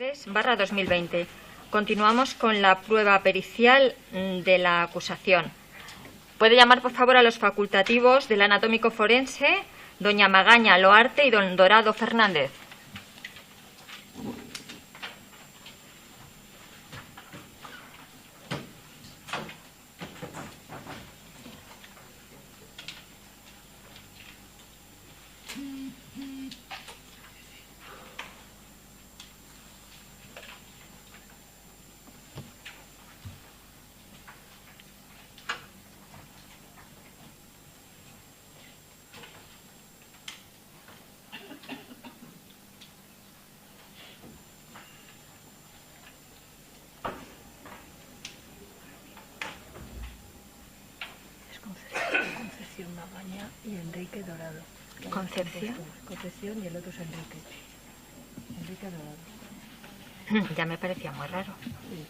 3/2020. Continuamos con la prueba pericial de la acusación. Puede llamar, por favor, a los facultativos del anatómico forense, doña Magaña Loarte y don Dorado Fernández. Concepción Magaña y Enrique Dorado. Concepción y el otro es Enrique. Enrique Dorado. Ya me parecía muy raro. Sí.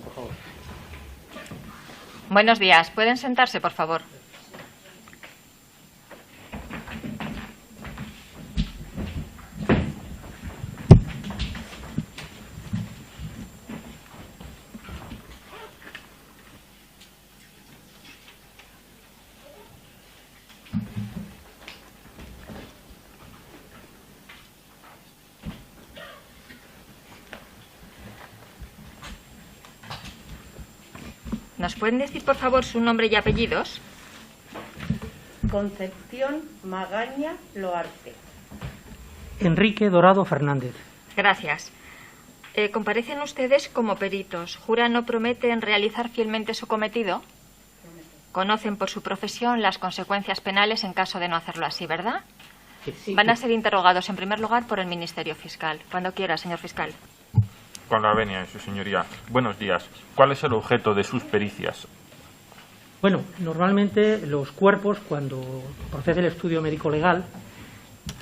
Por favor. Buenos días. ¿Pueden sentarse, por favor? ¿Nos pueden decir, por favor, su nombre y apellidos? Concepción Magaña Loarte. Enrique Dorado Fernández. Gracias. ¿Comparecen ustedes como peritos? ¿Juran o prometen realizar fielmente su cometido? Conocen por su profesión las consecuencias penales en caso de no hacerlo así, ¿verdad? Sí. Van a ser interrogados en primer lugar por el Ministerio Fiscal. Cuando quiera, señor fiscal. Con la venia de su señoría. Buenos días. ¿Cuál es el objeto de sus pericias? Bueno, normalmente los cuerpos, cuando procede el estudio médico-legal,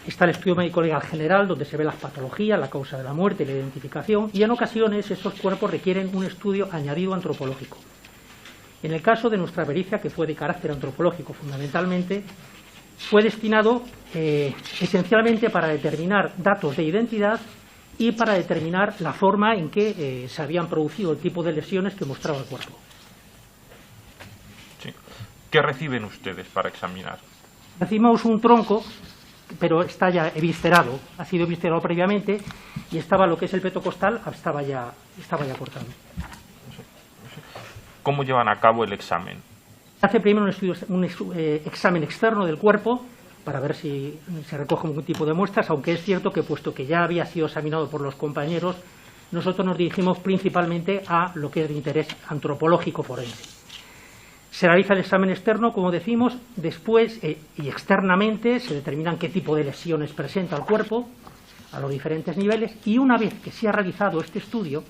está el estudio médico-legal general, donde se ve las patologías, la causa de la muerte y la identificación, y en ocasiones estos cuerpos requieren un estudio añadido antropológico. En el caso de nuestra pericia, que fue de carácter antropológico fundamentalmente, fue destinado esencialmente para determinar datos de identidad y para determinar la forma en que se habían producido el tipo de lesiones que mostraba el cuerpo. Sí. ¿Qué reciben ustedes para examinar? Recibimos un tronco, pero está ya eviscerado, ha sido eviscerado previamente, y estaba lo que es el peto costal, estaba ya cortado. ¿Cómo llevan a cabo el examen? Hace primero un examen externo del cuerpo, para ver si se recoge algún tipo de muestras, aunque es cierto que, puesto que ya había sido examinado por los compañeros, nosotros nos dirigimos principalmente a lo que es de interés antropológico forense. Se realiza el examen externo, como decimos, después y externamente se determinan qué tipo de lesiones presenta el cuerpo a los diferentes niveles, y una vez que se ha realizado este estudio,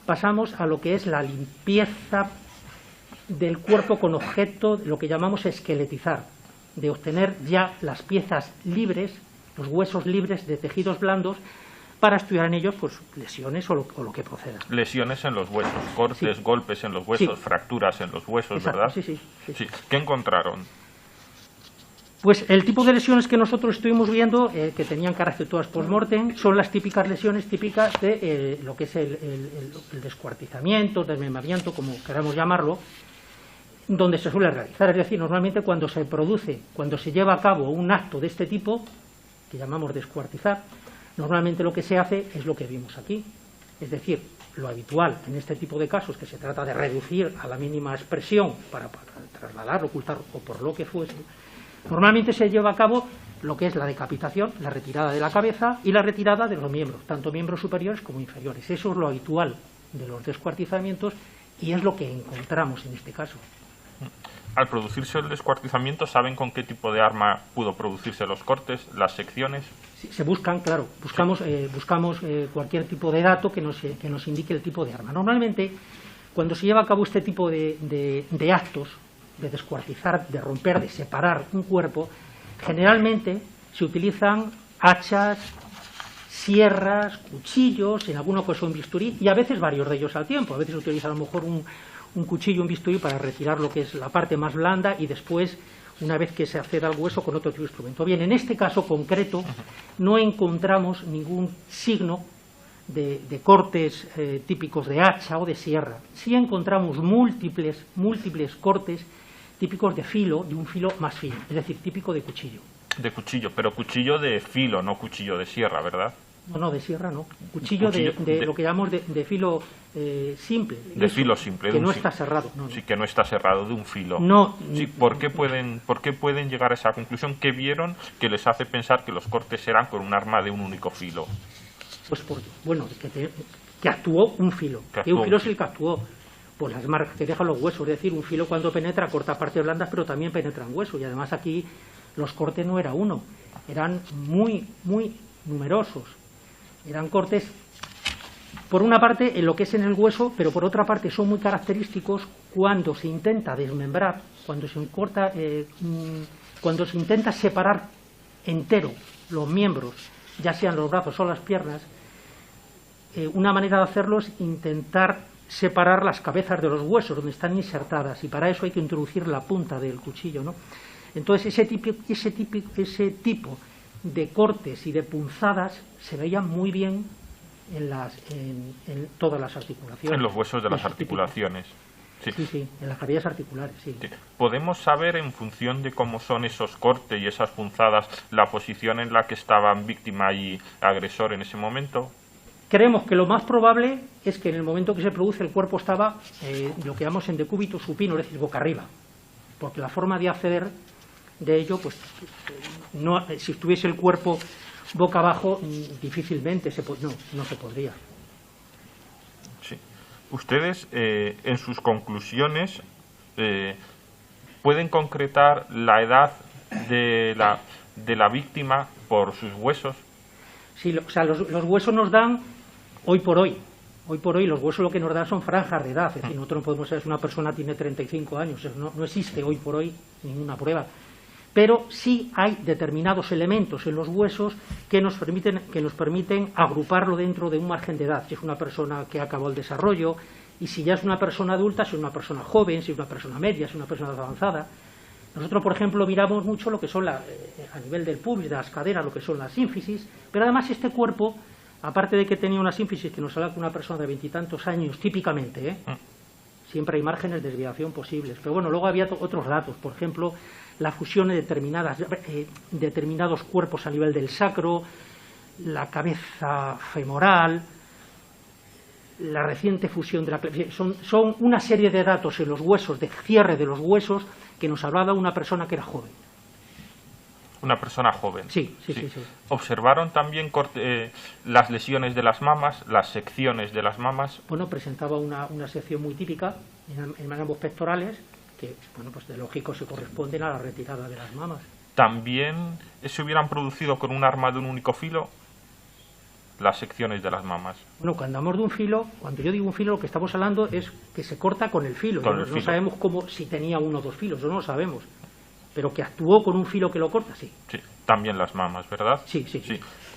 pasamos a lo que es la limpieza del cuerpo con objeto, lo que llamamos esqueletizar, de obtener ya las piezas libres, los huesos libres de tejidos blandos, para estudiar en ellos pues lesiones o lo que proceda. Lesiones en los huesos, cortes, sí. Golpes en los huesos, Sí. Fracturas en los huesos, Exacto, ¿verdad? Sí. ¿Qué encontraron? Pues el tipo de lesiones que nosotros estuvimos viendo, que tenían carácter todas post-mortem, son las típicas lesiones típicas de lo que es el descuartizamiento, desmembramiento, como queramos llamarlo, donde se suele realizar. Es decir, normalmente cuando se lleva a cabo un acto de este tipo, que llamamos descuartizar, normalmente lo que se hace es lo que vimos aquí. Es decir, lo habitual en este tipo de casos, que se trata de reducir a la mínima expresión para trasladar, ocultar o por lo que fuese, normalmente se lleva a cabo lo que es la decapitación, la retirada de la cabeza y la retirada de los miembros, tanto miembros superiores como inferiores. Eso es lo habitual de los descuartizamientos y es lo que encontramos en este caso. Al producirse el descuartizamiento, ¿saben con qué tipo de arma pudo producirse los cortes, las secciones? Sí, se buscan, claro, buscamos cualquier tipo de dato que nos indique el tipo de arma. Normalmente, cuando se lleva a cabo este tipo de actos, de descuartizar, de romper, de separar un cuerpo, generalmente se utilizan hachas, sierras, cuchillos, en alguna ocasión bisturí, y a veces varios de ellos al tiempo. A veces se utiliza a lo mejor un cuchillo, un bisturí para retirar lo que es la parte más blanda y después una vez que se acceda al hueso con otro tipo de instrumento. Bien, en este caso concreto no encontramos ningún signo de cortes típicos de hacha o de sierra. Sí encontramos múltiples cortes típicos de un filo más fino, es decir, típico de cuchillo. De cuchillo, pero cuchillo de filo, no cuchillo de sierra, ¿verdad? No, de sierra no. Cuchillo de lo que llamamos de filo simple. De filo simple. Que no está cerrado. No. Sí, que no está cerrado, de un filo. No. Sí, ¿por qué pueden llegar a esa conclusión? ¿Qué vieron que les hace pensar que los cortes eran con un arma de un único filo? Pues que actuó un filo. Que un filo es el que actuó. Pues las marcas que dejan los huesos. Es decir, un filo cuando penetra corta partes blandas, pero también penetra en hueso. Y además aquí los cortes no era uno. Eran muy numerosos. Eran cortes, por una parte, en lo que es en el hueso, pero por otra parte son muy característicos cuando se intenta desmembrar, cuando se intenta separar entero los miembros, ya sean los brazos o las piernas. Una manera de hacerlo es intentar separar las cabezas de los huesos, donde están insertadas, y para eso hay que introducir la punta del cuchillo, ¿no? Entonces ese tipo de cortes y de punzadas se veían muy bien en todas las articulaciones. En los huesos de las articulaciones. Sí, en las cavidades articulares, sí. ¿Podemos saber, en función de cómo son esos cortes y esas punzadas, la posición en la que estaban víctima y agresor en ese momento? Creemos que lo más probable es que en el momento que se produce el cuerpo estaba lo que llamamos en decúbito supino, es decir, boca arriba, porque la forma de acceder de ello, pues no, si estuviese el cuerpo boca abajo, difícilmente no se podría. Sí. Ustedes, en sus conclusiones, pueden concretar la edad de la víctima por sus huesos. Sí, o sea, los huesos nos dan hoy por hoy los huesos lo que nos dan son franjas de edad. Es decir, nosotros no podemos saber si una persona tiene 35 años, no existe hoy por hoy ninguna prueba. Pero sí hay determinados elementos en los huesos que nos permiten agruparlo dentro de un margen de edad. Si es una persona que ha acabado el desarrollo, y si ya es una persona adulta, si es una persona joven, si es una persona media, si es una persona avanzada. Nosotros, por ejemplo, miramos mucho lo que son a nivel del pubis, de las caderas, lo que son las sínfisis, pero además este cuerpo, aparte de que tenía una sínfisis que nos habla con una persona de 20 y tantos años, típicamente, siempre hay márgenes de desviación posibles, pero bueno, luego había otros datos, por ejemplo, la fusión de determinados cuerpos a nivel del sacro, la cabeza femoral, la reciente fusión de la... Son una serie de datos en los huesos, de cierre de los huesos, que nos hablaba una persona que era joven. Una persona joven. Sí. ¿Observaron también las lesiones de las mamas, las secciones de las mamas? Bueno, presentaba una sección muy típica en ambos pectorales, que, bueno, pues de lógico se corresponden a la retirada de las mamas. ¿También se hubieran producido con un arma de un único filo las secciones de las mamas? Bueno, cuando hablamos de un filo, cuando yo digo un filo, lo que estamos hablando es que se corta con el filo. No sabemos si tenía uno o dos filos, no lo sabemos. Pero que actuó con un filo que lo corta, sí. Sí, también las mamas, ¿verdad? Sí.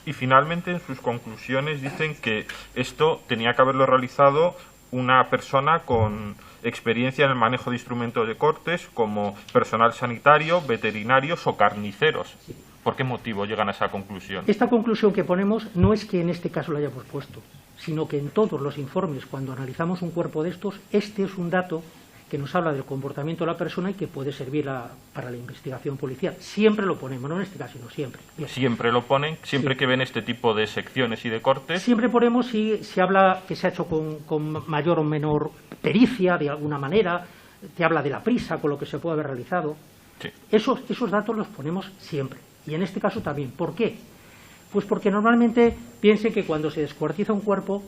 Y finalmente, en sus conclusiones, dicen que esto tenía que haberlo realizado una persona con experiencia en el manejo de instrumentos de cortes, como personal sanitario, veterinarios o carniceros. Sí. ¿Por qué motivo llegan a esa conclusión? Esta conclusión que ponemos no es que en este caso la hayamos puesto, sino que en todos los informes, cuando analizamos un cuerpo de estos, este es un dato que nos habla del comportamiento de la persona y que puede servir para la investigación policial. Siempre lo ponemos, no en este caso, sino siempre. Bien. Siempre lo ponen, siempre que ven este tipo de secciones y de cortes. Siempre ponemos si se habla que se ha hecho con mayor o menor pericia, de alguna manera, te habla de la prisa con lo que se puede haber realizado. Sí. Esos datos los ponemos siempre. Y en este caso también. ¿Por qué? Pues porque normalmente piensen que cuando se descuartiza un cuerpo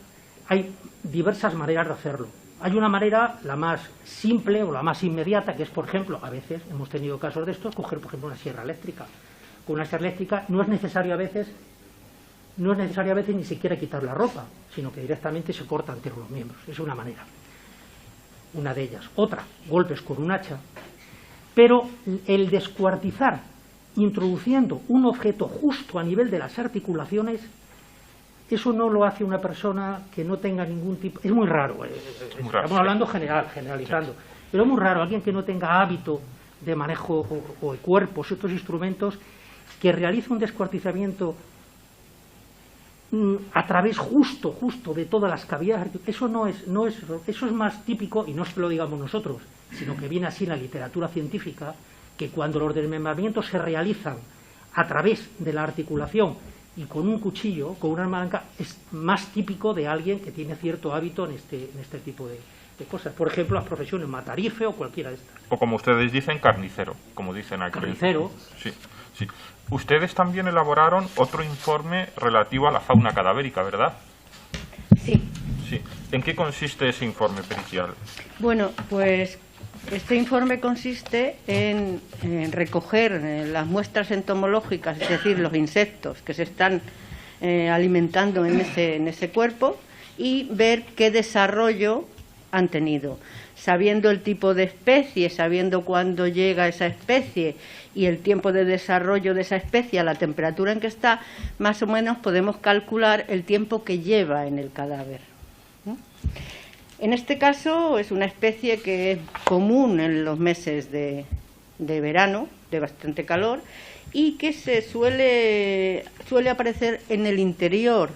hay diversas maneras de hacerlo. Hay una manera, la más simple o la más inmediata, que es, por ejemplo, a veces hemos tenido casos de estos, coger, por ejemplo, una sierra eléctrica. Con una sierra eléctrica no es necesario a veces ni siquiera quitar la ropa, sino que directamente se cortan entero los miembros. Es una manera. Una de ellas. Otra, golpes con un hacha. Pero el descuartizar introduciendo un objeto justo a nivel de las articulaciones, eso no lo hace una persona que no tenga ningún tipo... Es muy raro, estamos hablando generalizando, pero es muy raro alguien que no tenga hábito de manejo o de cuerpos, estos instrumentos, que realiza un descuartizamiento a través justo de todas las cavidades. Eso eso es más típico, y no es que lo digamos nosotros, sino que viene así en la literatura científica, que cuando los desmembramientos se realizan a través de la articulación y con un cuchillo, con una arma blanca, es más típico de alguien que tiene cierto hábito en este tipo de cosas. Por ejemplo, las profesiones matarife o cualquiera de estas. O como ustedes dicen, carnicero, como dicen aquí. Carnicero. Sí, sí. Ustedes también elaboraron otro informe relativo a la fauna cadavérica, ¿verdad? Sí. Sí. ¿En qué consiste ese informe pericial? Bueno, pues este informe consiste en recoger las muestras entomológicas, es decir, los insectos que se están alimentando en ese cuerpo, y ver qué desarrollo han tenido. Sabiendo el tipo de especie, sabiendo cuándo llega esa especie y el tiempo de desarrollo de esa especie a la temperatura en que está, más o menos podemos calcular el tiempo que lleva en el cadáver. En este caso es una especie que es común en los meses de verano, de bastante calor, y que se suele aparecer en el interior,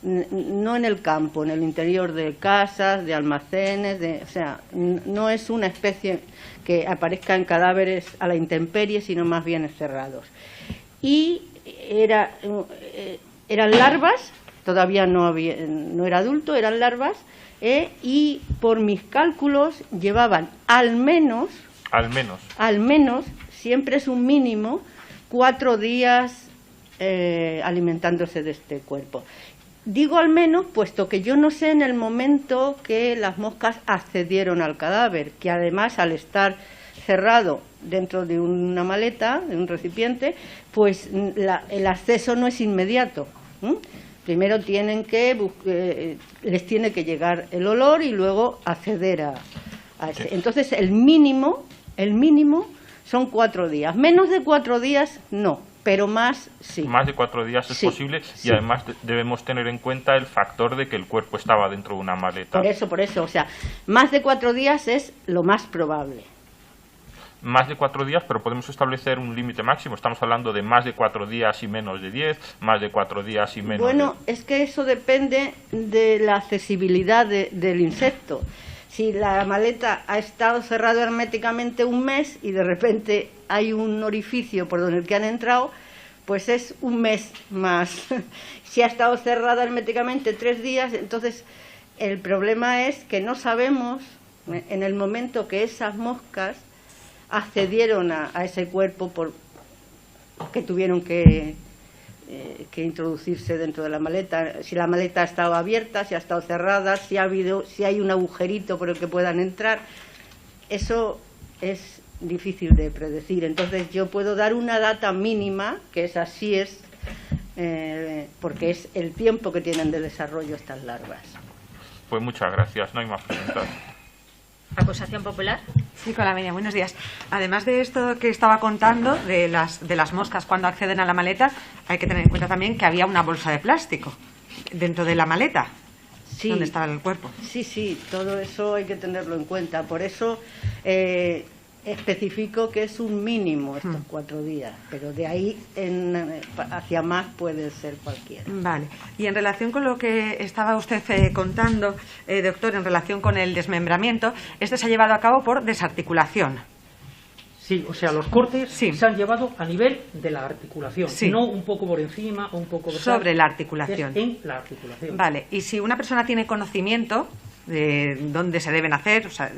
no en el campo, en el interior de casas, de almacenes, o sea, no es una especie que aparezca en cadáveres a la intemperie, sino más bien encerrados. Y eran larvas, todavía no era adulto, eran larvas, y por mis cálculos llevaban al menos, siempre es un mínimo, 4 días alimentándose de este cuerpo. Digo al menos, puesto que yo no sé en el momento que las moscas accedieron al cadáver, que además al estar cerrado dentro de una maleta, de un recipiente, pues el acceso no es inmediato. Primero les tiene que llegar el olor y luego acceder a ese. Entonces el mínimo son 4 días. Menos de 4 días no. Pero más sí. Más de 4 días es posible, y además debemos tener en cuenta el factor de que el cuerpo estaba dentro de una maleta. Por eso, o sea, más de 4 días es lo más probable. Más de 4 días, pero podemos establecer un límite máximo. Estamos hablando de más de 4 días y menos de 10, más de 4 días y menos es que eso depende de la accesibilidad del insecto. Si la maleta ha estado cerrada herméticamente un mes y de repente hay un orificio por donde el que han entrado, pues es un mes más. Si ha estado cerrada herméticamente 3 días, entonces el problema es que no sabemos en el momento que esas moscas accedieron a ese cuerpo que tuvieron que introducirse dentro de la maleta, si la maleta ha estado abierta, si ha estado cerrada, si hay un agujerito por el que puedan entrar. Eso es difícil de predecir. Entonces yo puedo dar una data mínima, que esa sí es, porque es el tiempo que tienen de desarrollo estas larvas. Pues muchas gracias, no hay más preguntas. Acusación popular. Sí, con la media. Buenos días. Además de esto que estaba contando, de las moscas cuando acceden a la maleta, hay que tener en cuenta también que había una bolsa de plástico dentro de la maleta, sí, donde estaba el cuerpo. Sí, todo eso hay que tenerlo en cuenta. Por eso especifico que es un mínimo estos 4 días, pero de ahí hacia más puede ser cualquiera. Vale. Y en relación con lo que estaba usted contando, doctor, en relación con el desmembramiento, este se ha llevado a cabo por desarticulación. Sí, o sea, los cortes se han llevado a nivel de la articulación, no un poco por encima o un poco sobre la articulación. En la articulación. Vale. Y si una persona tiene conocimiento de dónde se deben hacer, o sea,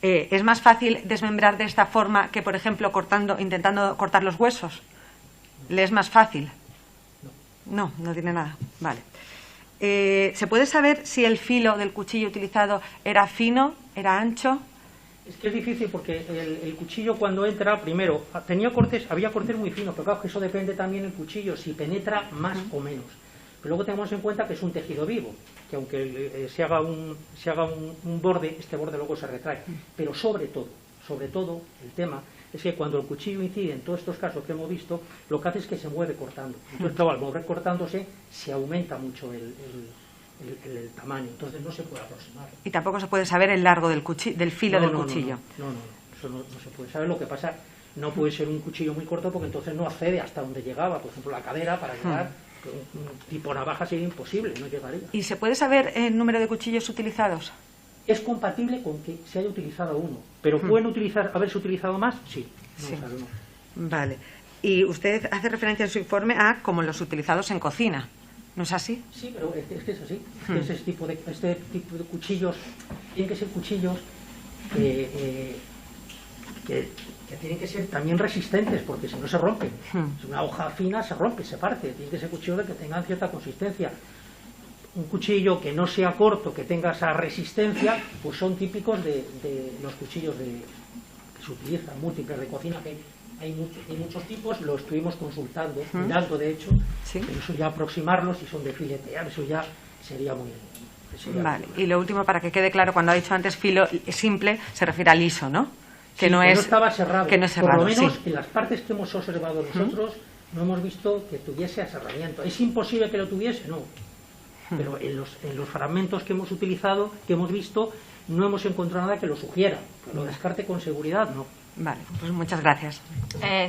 ¿es más fácil desmembrar de esta forma que, por ejemplo, intentando cortar los huesos? ¿Le es más fácil? No tiene nada. Vale. ¿Se puede saber si el filo del cuchillo utilizado era fino, era ancho? Es que es difícil porque el cuchillo cuando entra, primero, había cortes muy finos, pero claro que eso depende también del cuchillo, si penetra más o menos. Pero luego tenemos en cuenta que es un tejido vivo, que aunque se haga un borde, este borde luego se retrae. Pero sobre todo, el tema es que cuando el cuchillo incide en todos estos casos que hemos visto, lo que hace es que se mueve cortando. Entonces, claro, al mover cortándose, se aumenta mucho el tamaño, entonces no se puede aproximar. Y tampoco se puede saber el largo del filo del cuchillo. No, eso no se puede saber. Lo que pasa No puede ser un cuchillo muy corto porque entonces no accede hasta donde llegaba, por ejemplo, la cadera, para llegar, un tipo navaja sería imposible, no llegaría. ¿Y se puede saber el número de cuchillos utilizados? Es compatible con que se haya utilizado uno, pero ¿pueden haberse utilizado más? Sí. Sí. Claro, no. Vale. Y usted hace referencia en su informe a como los utilizados en cocina, ¿no es así? Sí, pero es que es así. Este tipo de cuchillos tienen que ser cuchillos que tienen que ser también resistentes, porque si no se rompen. Si una hoja fina se rompe, se parte. Tienen que ser cuchillos que tengan cierta consistencia. Un cuchillo que no sea corto, que tenga esa resistencia, pues son típicos de los cuchillos que se utilizan, múltiples de cocina, que hay muchos tipos, lo estuvimos consultando, mirando de hecho, ¿Sí? pero eso ya aproximarlos, si son de filetear, eso ya sería muy... Vale. Y lo último, para que quede claro, cuando ha dicho antes filo simple, se refiere al liso, ¿no? Que sí, no que es, no estaba cerrado. Que no es cerrado, por lo menos sí. en las partes que hemos observado nosotros, no hemos visto que tuviese aserramiento. ¿Es imposible que lo tuviese? No. Pero en los fragmentos que hemos utilizado, que hemos visto, no hemos encontrado nada que lo sugiera. Que lo descarte con seguridad, no. Vale, pues muchas gracias.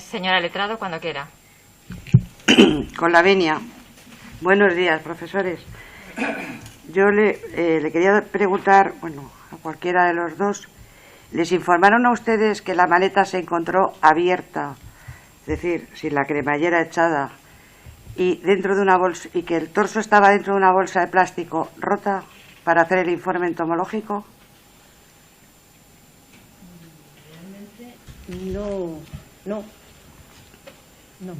Señora Letrado, cuando quiera. Con la venia. Buenos días, profesores. Yo le quería preguntar, bueno, a cualquiera de los dos, ¿les informaron a ustedes que la maleta se encontró abierta, es decir, sin la cremallera echada, y dentro de una bolsa, y que el torso estaba dentro de una bolsa de plástico rota para hacer el informe entomológico? No. Nos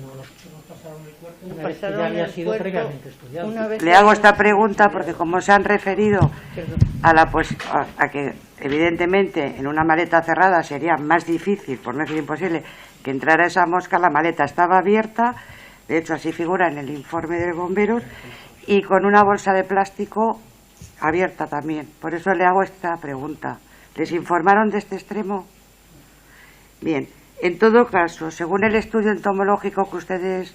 pasaron el cuerpo, Nos parece que pasaron ya había el sido cuerpo previamente estudiado. una vez Le hago esta pregunta porque como se han referido Perdón. a que evidentemente en una maleta cerrada sería más difícil, por no decir imposible, que entrara esa mosca, la maleta estaba abierta, de hecho así figura en el informe de bomberos, y con una bolsa de plástico abierta también. Por eso le hago esta pregunta. ¿Les informaron de este extremo? Bien, en todo caso, según el estudio entomológico que ustedes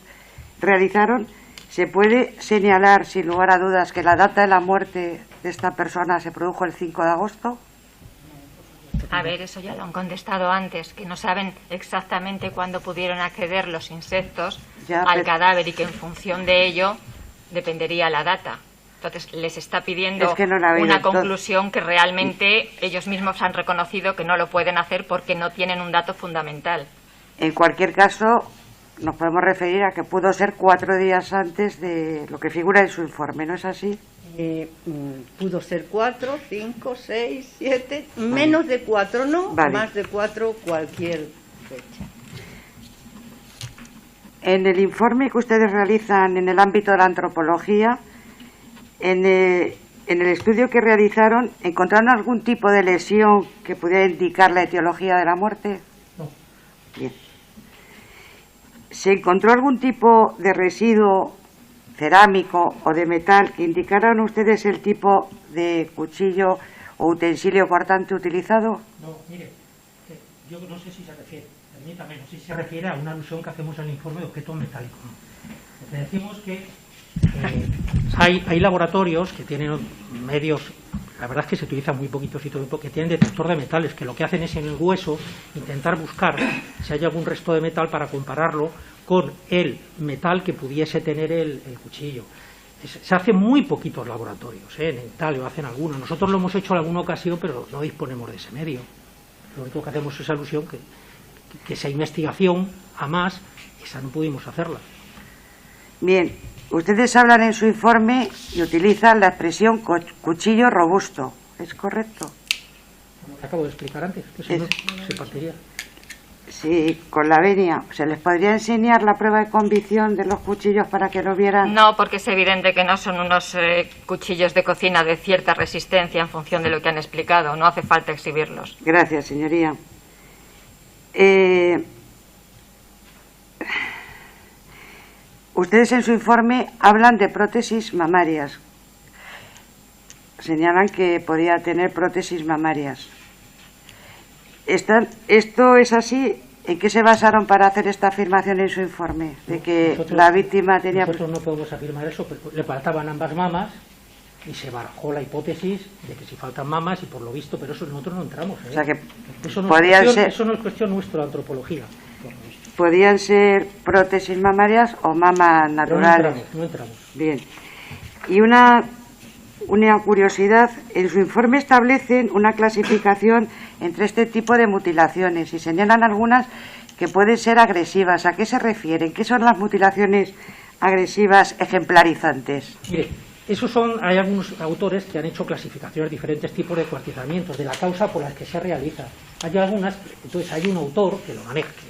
realizaron, ¿se puede señalar sin lugar a dudas que la data de la muerte de esta persona se produjo el 5 de agosto? A ver, eso ya lo han contestado antes, que no saben exactamente cuándo pudieron acceder los insectos Ya, al pero- cadáver y que en función de ello dependería la data. Entonces les está pidiendo Es que no la ha habido, una entonces- conclusión que realmente ellos mismos han reconocido que no lo pueden hacer porque no tienen un dato fundamental. En cualquier caso, nos podemos referir a que pudo ser 4 días antes de lo que figura en su informe, ¿no es así? Pudo ser 4, 5, 6, 7, menos de 4 no, Vale. más de 4 cualquier fecha. En el informe que ustedes realizan en el ámbito de la antropología, en el estudio que realizaron, ¿encontraron algún tipo de lesión que pudiera indicar la etiología de la muerte? No. Bien. ¿Se encontró algún tipo de residuo cerámico o de metal que indicaran ustedes el tipo de cuchillo o utensilio cortante utilizado? No, mire, yo no sé si se refiere, permítame, no sé si se refiere a una alusión que hacemos en el informe de objetos metálicos. Lo que decimos que hay laboratorios que tienen medios, la verdad es que se utilizan muy poquitos sitios, que tienen detector de metales, que lo que hacen es en el hueso intentar buscar si hay algún resto de metal para compararlo con el metal que pudiese tener el cuchillo. Se hacen muy poquitos laboratorios, en Italia lo hacen algunos. Nosotros lo hemos hecho en alguna ocasión, pero no disponemos de ese medio. Lo único que hacemos es alusión que esa investigación, a más, esa no pudimos hacerla. Bien, ustedes hablan en su informe y utilizan la expresión cuchillo robusto, ¿es correcto? Como te acabo de explicar antes, que eso no se partiría. Sí, con la venia. ¿Se les podría enseñar la prueba de convicción de los cuchillos para que lo vieran? No, porque es evidente que no son unos cuchillos de cocina de cierta resistencia en función de lo que han explicado. No hace falta exhibirlos. Gracias, señoría. Ustedes en su informe hablan de prótesis mamarias. Señalan que podía tener prótesis mamarias. ¿Esto es así? ¿En qué se basaron para hacer esta afirmación en su informe? De que Nosotros- la víctima tenía... Nosotros no podemos afirmar eso, pero le faltaban ambas mamas y se barajó la hipótesis de que si faltan mamas y por lo visto, pero eso nosotros no entramos. O sea que eso no podrían es cuestión, ser... eso no es cuestión nuestra de antropología. ¿Podían ser prótesis mamarias o mamas naturales? No entramos. Bien. Y una curiosidad, en su informe establecen una clasificación entre este tipo de mutilaciones y señalan algunas que pueden ser agresivas. ¿A qué se refieren? ¿Qué son las mutilaciones agresivas ejemplarizantes? Mire, hay algunos autores que han hecho clasificaciones de diferentes tipos de descuartizamientos, de la causa por la que se realiza. Hay algunas, entonces hay un autor que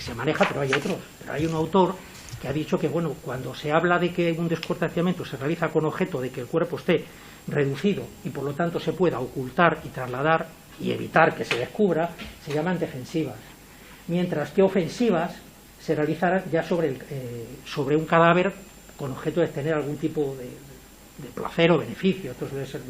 se maneja, pero hay otros. Pero hay un autor que ha dicho que, bueno, cuando se habla de que un descuartizamiento se realiza con objeto de que el cuerpo esté reducido y por lo tanto se pueda ocultar y trasladar y evitar que se descubra, se llaman defensivas. Mientras que ofensivas se realizarán ya sobre un cadáver con objeto de tener algún tipo de placer o beneficio. Esto debe ser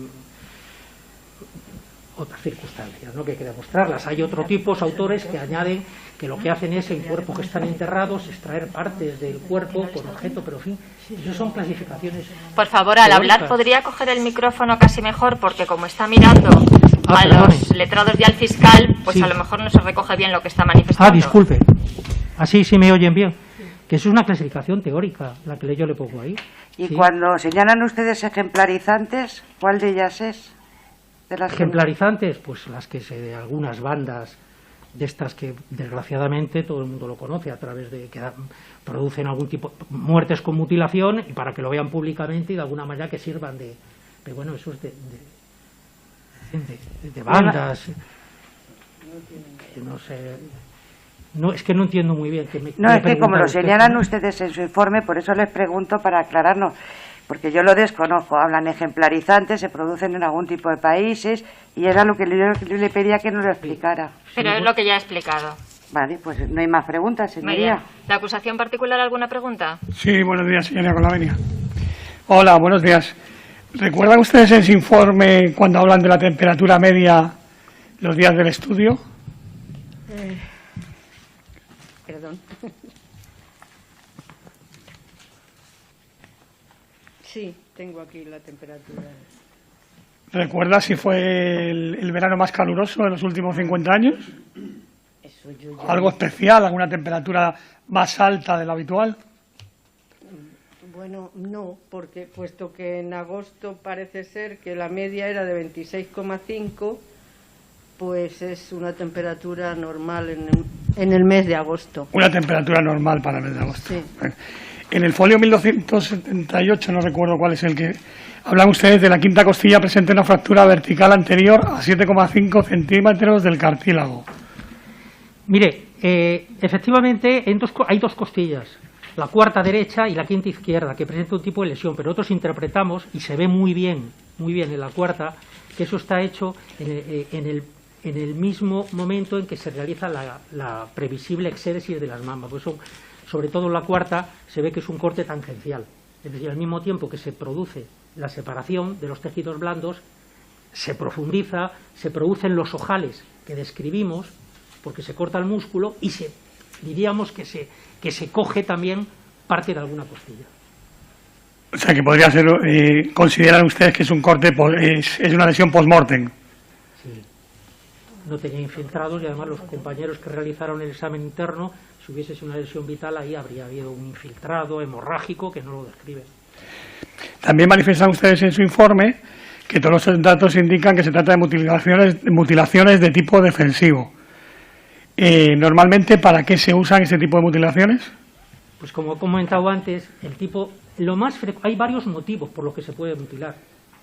otras circunstancias, ¿no?, que hay que demostrarlas. Hay otro tipo, autores que añaden que lo que hacen es, en cuerpos que están enterrados, extraer partes del cuerpo con objeto, pero en fin, eso son clasificaciones. Por favor, al teóricas. hablar, ¿podría coger el micrófono casi mejor? Porque como está mirando a perdone. los letrados y al fiscal, pues Sí. a lo mejor no se recoge bien lo que está manifestando. Disculpe. Así sí me oyen bien. Que eso es una clasificación teórica, la que yo le pongo ahí. Y Sí. cuando señalan ustedes ejemplarizantes, ¿cuál de ellas es? De las que- Ejemplarizantes, pues las que de algunas bandas de estas que desgraciadamente todo el mundo lo conoce a través de que producen algún tipo muertes con mutilación, y para que lo vean públicamente y de alguna manera que sirvan de bueno, eso es de bandas que no sé, no, es que no entiendo muy bien que No, es que como lo usted, señalan ¿no? ustedes en su informe, por eso les pregunto para aclararnos, porque yo lo desconozco. Hablan ejemplarizantes, se producen en algún tipo de países, y era lo que yo le pedía que nos lo explicara. Pero es lo que ya he explicado. Vale, pues no hay más preguntas, Muy bien. señoría. ¿La acusación particular alguna pregunta? Sí, buenos días, señora Colavenia. Hola, buenos días. ¿Recuerdan ustedes en su informe cuando hablan de la temperatura media los días del estudio? Perdón. Sí, tengo aquí la temperatura. ¿Recuerda si fue el verano más caluroso de los últimos 50 años? Eso yo ya... ¿Algo especial, alguna temperatura más alta de la habitual? Bueno, no, porque puesto que en agosto parece ser que la media era de 26,5, pues es una temperatura normal en el mes de agosto. Una temperatura normal para el mes de agosto. Sí. En el folio 1278, no recuerdo cuál es el que... Hablan ustedes de la quinta costilla presente una fractura vertical anterior a 7,5 centímetros del cartílago. Mire, efectivamente hay dos costillas, la cuarta derecha y la quinta izquierda, que presenta un tipo de lesión, pero nosotros interpretamos, y se ve muy bien en la cuarta, que eso está hecho en el mismo momento en que se realiza la previsible exéresis de las mamas. Por eso, sobre todo en la cuarta, se ve que es un corte tangencial. Es decir, al mismo tiempo que se produce la separación de los tejidos blandos, se profundiza, se producen los ojales que describimos, porque se corta el músculo y diríamos que se coge también parte de alguna costilla. O sea, que podría ser, consideran ustedes que es un corte, es una lesión post-mortem. Sí. No tenía infiltrados y además los compañeros que realizaron el examen interno, si hubiese sido una lesión vital, ahí habría habido un infiltrado hemorrágico que no lo describe. También manifiestan ustedes en su informe que todos los datos indican que se trata de mutilaciones de tipo defensivo. Normalmente, ¿para qué se usan ese tipo de mutilaciones? Pues como he comentado antes, hay varios motivos por los que se puede mutilar,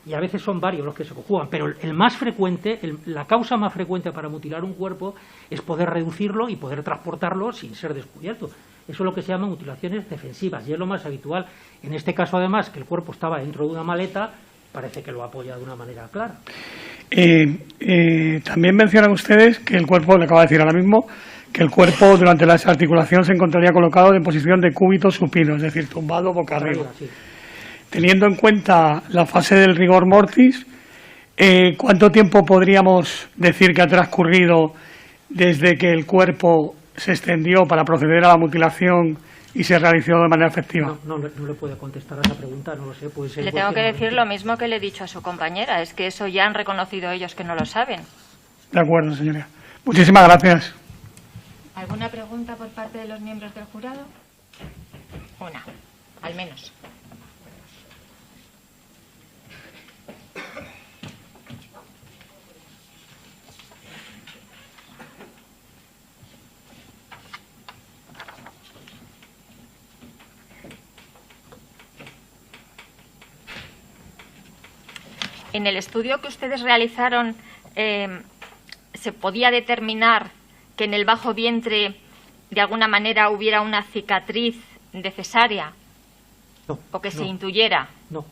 y a veces son varios los que se conjugan, pero el más frecuente, la causa más frecuente para mutilar un cuerpo es poder reducirlo y poder transportarlo sin ser descubierto. Eso es lo que se llama mutilaciones defensivas, y es lo más habitual. En este caso, además, que el cuerpo estaba dentro de una maleta, parece que lo apoya de una manera clara. También mencionan ustedes que el cuerpo, le acabo de decir ahora mismo, que el cuerpo durante la desarticulación se encontraría colocado en posición de cúbito supino, es decir, tumbado boca arriba. Sí. Teniendo en cuenta la fase del rigor mortis, ¿cuánto tiempo podríamos decir que ha transcurrido desde que el cuerpo se extendió para proceder a la mutilación y se realizó de manera efectiva? No le puedo contestar a esa pregunta, no lo sé. Puede ser Le tengo que cualquier decir momento. lo mismo que le he dicho a su compañera, es que eso ya han reconocido ellos que no lo saben. De acuerdo, señoría. Muchísimas gracias. ¿Alguna pregunta por parte de los miembros del jurado? Una, al menos. En el estudio que ustedes realizaron, ¿se podía determinar que en el bajo vientre de alguna manera hubiera una cicatriz de cesárea? No, ¿O que se no, intuyera? No.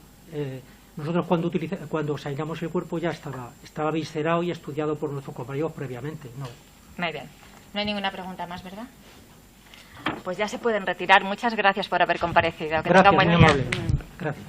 Nosotros cuando examinamos el cuerpo ya estaba viscerado y estudiado por nuestros compañeros previamente. No. Muy bien. No hay ninguna pregunta más, ¿verdad? Pues ya se pueden retirar. Muchas gracias por haber comparecido. Que tengan buen muy día. amable. Gracias.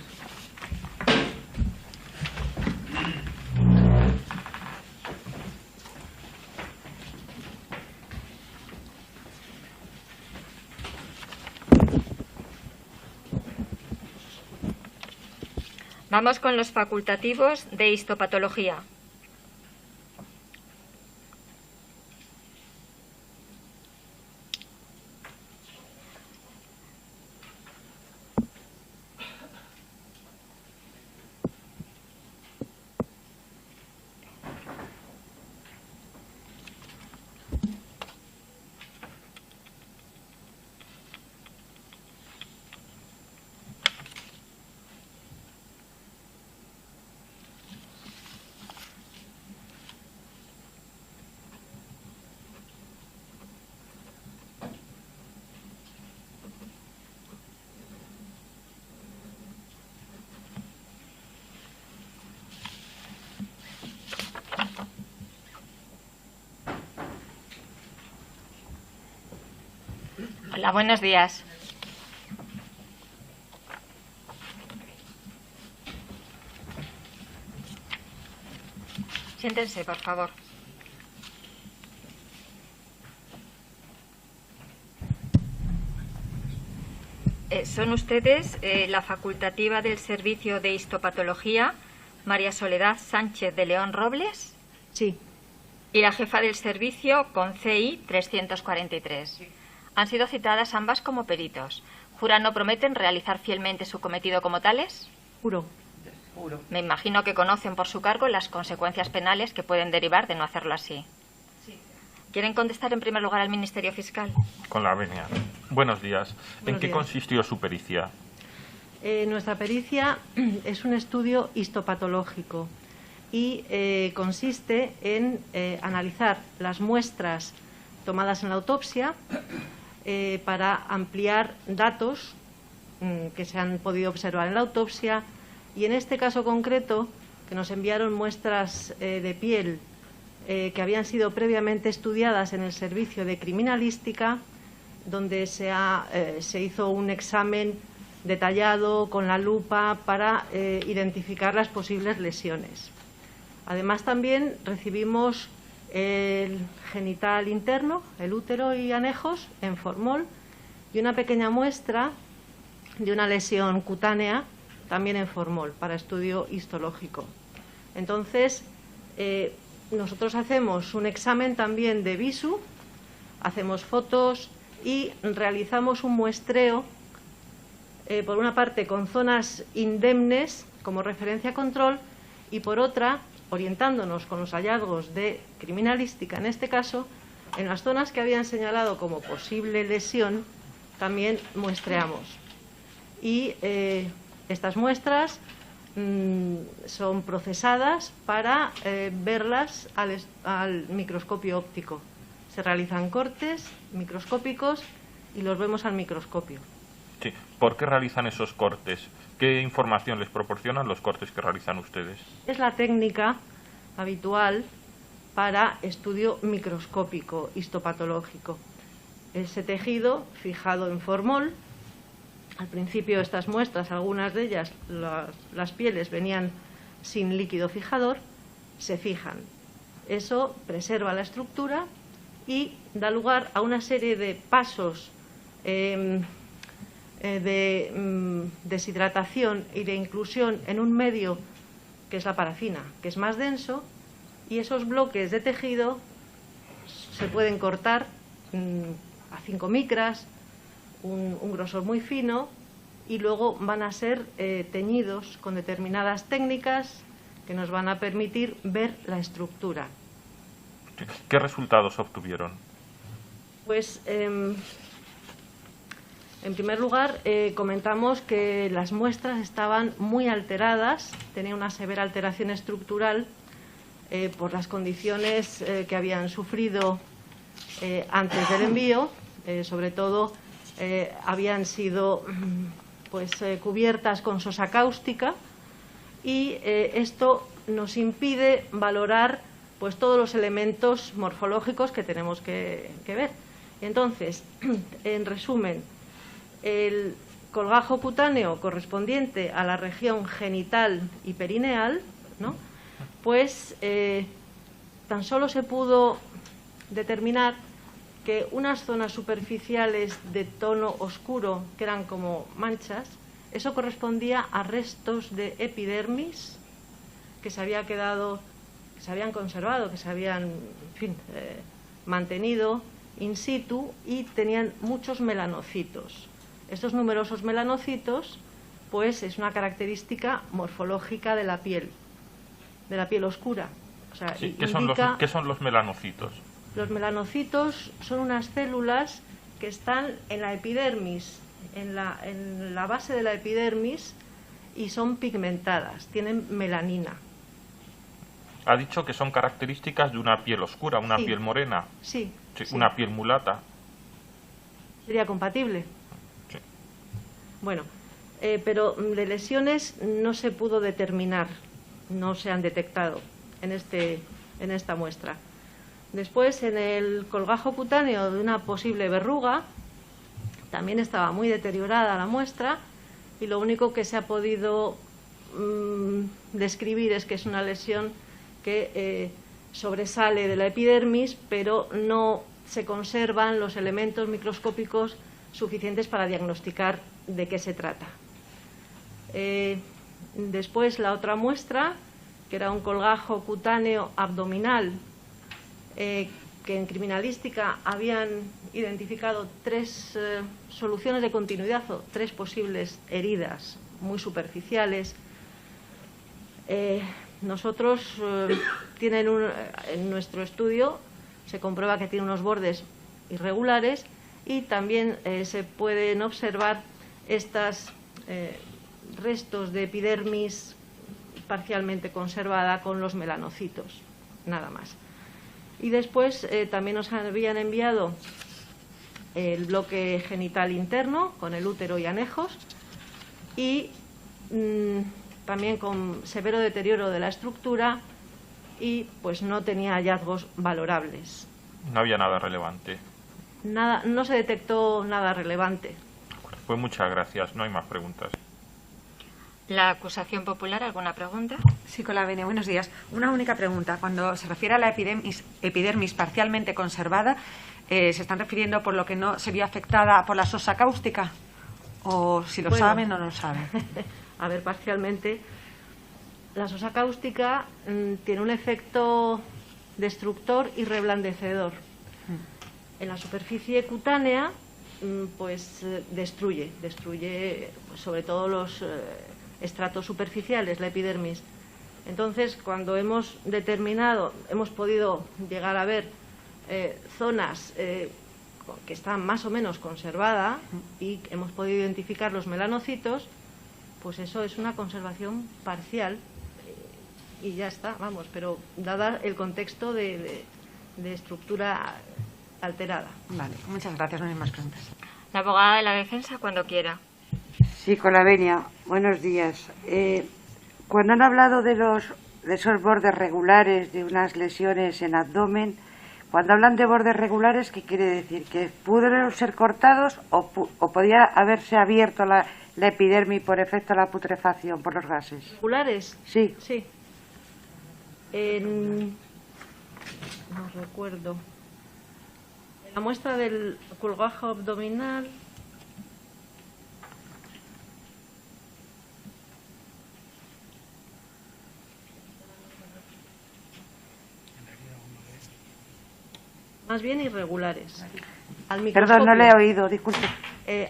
Vamos con los facultativos de histopatología. Hola, buenos días. Siéntense, por favor. ¿Son ustedes la facultativa del Servicio de Histopatología, María Soledad Sánchez de León Robles? Sí. Y la jefa del servicio con CI 343. Sí. Han sido citadas ambas como peritos. ¿Juran o prometen realizar fielmente su cometido como tales? Juro. Me imagino que conocen por su cargo las consecuencias penales que pueden derivar de no hacerlo así. Sí. ¿Quieren contestar en primer lugar al Ministerio Fiscal? Con la venia. Buenos días. ¿En qué días. consistió su pericia? Nuestra pericia es un estudio histopatológico y consiste en analizar las muestras tomadas en la autopsia para ampliar datos que se han podido observar en la autopsia, y en este caso concreto, que nos enviaron muestras de piel que habían sido previamente estudiadas en el servicio de criminalística, donde se hizo un examen detallado con la lupa para identificar las posibles lesiones. Además, también recibimos el genital interno, el útero y anejos en formol, y una pequeña muestra de una lesión cutánea también en formol para estudio histológico. Entonces, nosotros hacemos un examen también de visu, hacemos fotos y realizamos un muestreo, por una parte con zonas indemnes como referencia control, y por otra, orientándonos con los hallazgos de criminalística, en este caso, en las zonas que habían señalado como posible lesión, también muestreamos. Y estas muestras son procesadas para verlas al microscopio óptico. Se realizan cortes microscópicos y los vemos al microscopio. Sí. ¿Por qué realizan esos cortes? ¿Qué información les proporcionan los cortes que realizan ustedes? Es la técnica habitual para estudio microscópico histopatológico. Ese tejido fijado en formol. Al principio estas muestras, algunas de ellas, las pieles venían sin líquido fijador, se fijan. Eso preserva la estructura y da lugar a una serie de pasos de deshidratación y de inclusión en un medio que es la parafina, que es más denso, y esos bloques de tejido se pueden cortar a 5 micras, un grosor muy fino, y luego van a ser teñidos con determinadas técnicas que nos van a permitir ver la estructura. ¿Qué resultados obtuvieron? Pues, en primer lugar, comentamos que las muestras estaban muy alteradas, tenían una severa alteración estructural por las condiciones que habían sufrido antes del envío, sobre todo habían sido cubiertas con sosa cáustica, y esto nos impide valorar pues todos los elementos morfológicos que tenemos que ver. Entonces, en resumen, el colgajo cutáneo correspondiente a la región genital y perineal, ¿no?, pues tan solo se pudo determinar que unas zonas superficiales de tono oscuro, que eran como manchas, eso correspondía a restos de epidermis que se había quedado, que se habían conservado, que se habían, en fin, mantenido in situ, y tenían muchos melanocitos. Estos numerosos melanocitos, pues es una característica morfológica de la piel oscura. O sea, Sí, ¿qué son los melanocitos? Los melanocitos son unas células que están en la epidermis, en la base de la epidermis, y son pigmentadas, tienen melanina. Ha dicho que son características de una piel oscura, una Sí. piel morena, Sí, sí, sí. una piel mulata. ¿Sería compatible? Sí. Bueno, pero de lesiones no se pudo determinar, no se han detectado en esta muestra. Después, en el colgajo cutáneo de una posible verruga, también estaba muy deteriorada la muestra, y lo único que se ha podido describir es que es una lesión que sobresale de la epidermis, pero no se conservan los elementos microscópicos suficientes para diagnosticar de qué se trata. Después, la otra muestra, que era un colgajo cutáneo abdominal, que en criminalística habían identificado 3 soluciones de continuidad, o 3 posibles heridas muy superficiales. Nosotros en nuestro estudio se comprueba que tiene unos bordes irregulares, y también se pueden observar estos restos de epidermis parcialmente conservada con los melanocitos, nada más. Y después también nos habían enviado el bloque genital interno con el útero y anejos, y también con severo deterioro de la estructura, y pues no tenía hallazgos valorables. No había nada relevante. Nada, no se detectó nada relevante. Pues muchas gracias, no hay más preguntas. La acusación popular, ¿alguna pregunta? Sí, con la venia. Buenos días. Una única pregunta. Cuando se refiere a la epidermis parcialmente conservada, ¿se están refiriendo por lo que no se vio afectada por la sosa cáustica? ¿O si lo Bueno. saben o no lo saben? A ver, parcialmente. La sosa cáustica tiene un efecto destructor y reblandecedor. En la superficie cutánea, pues destruye pues, sobre todo los estratos superficiales, la epidermis. Entonces, cuando hemos podido llegar a ver zonas que están más o menos conservadas, y hemos podido identificar los melanocitos, pues eso es una conservación parcial, y ya está, vamos, pero dada el contexto de estructura alterada. Vale, muchas gracias. No hay más preguntas. La abogada de la defensa, cuando quiera. Sí, con la venia. Buenos días. Cuando han hablado de esos bordes regulares, de unas lesiones en abdomen, cuando hablan de bordes regulares, ¿qué quiere decir? ¿Que pudieron ser cortados o podía haberse abierto la epidermis por efecto de la putrefacción por los gases? ¿Regulares? Sí. Sí. No recuerdo. En la muestra del colgajo abdominal, más bien irregulares. Al Perdón, no le he oído, disculpe.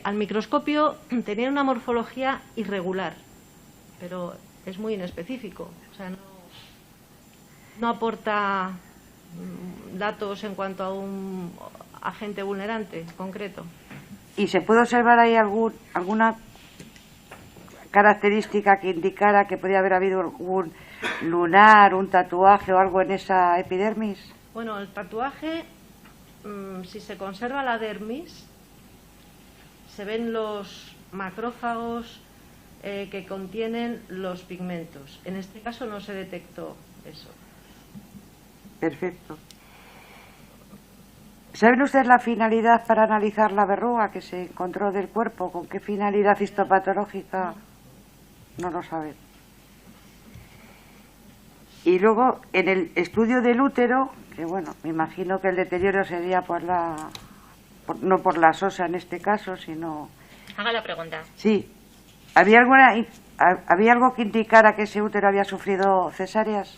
Al microscopio tenía una morfología irregular, pero es muy inespecífico. O sea, no aporta datos en cuanto a un agente vulnerante concreto. ¿Y se puede observar ahí alguna característica que indicara que podría haber habido algún lunar, un tatuaje o algo en esa epidermis? Bueno, el tatuaje, si se conserva la dermis, se ven los macrófagos que contienen los pigmentos. En este caso no se detectó eso. Perfecto. ¿Saben ustedes la finalidad para analizar la verruga que se encontró del cuerpo? ¿Con qué finalidad histopatológica? No lo saben. Y luego, en el estudio del útero, que bueno, me imagino que el deterioro sería no por la sosa en este caso, sino... Haga la pregunta. Sí. ¿Había algo que indicara que ese útero había sufrido cesáreas?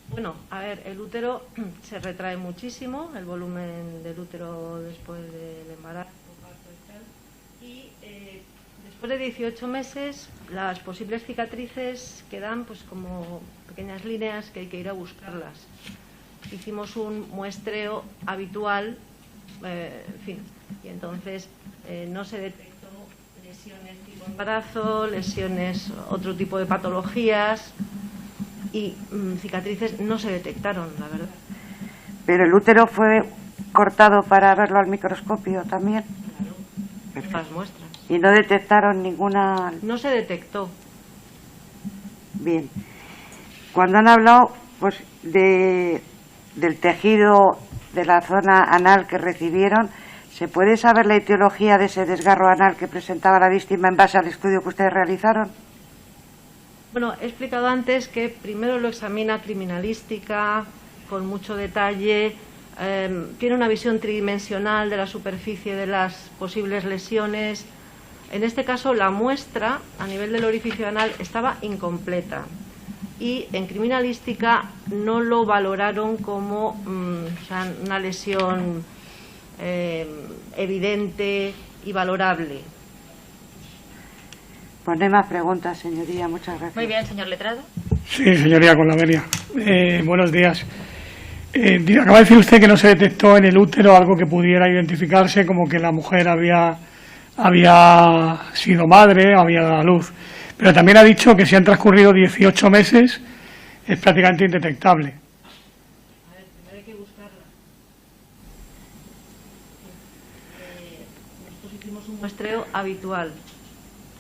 Bueno, a ver, el útero se retrae muchísimo, el volumen del útero después del embarazo. Y después de 18 meses, las posibles cicatrices quedan pues como pequeñas líneas que hay que ir a buscarlas. Hicimos un muestreo habitual, en fin, y entonces no se detectó lesiones tipo embarazo, lesiones, otro tipo de patologías, y cicatrices no se detectaron, la verdad. ¿Pero el útero fue cortado para verlo al microscopio también? Claro, las muestras. ¿Y no detectaron ninguna...? No se detectó. Bien. Cuando han hablado pues del tejido de la zona anal que recibieron, ¿se puede saber la etiología de ese desgarro anal que presentaba la víctima en base al estudio que ustedes realizaron? Bueno, he explicado antes que primero lo examina criminalística, con mucho detalle, tiene una visión tridimensional de la superficie de las posibles lesiones. En este caso, la muestra a nivel del orificio anal estaba incompleta y en criminalística no lo valoraron como una lesión evidente y valorable. Pues no hay más preguntas, señoría. Muchas gracias. Muy bien, señor letrado. Sí, señoría, con la venia. Buenos días. Acaba de decir usted que no se detectó en el útero algo que pudiera identificarse como que la mujer había sido madre, había dado a luz. Pero también ha dicho que si han transcurrido 18 meses es prácticamente indetectable. A ver, primero hay que buscarla. Nosotros hicimos un muestreo habitual.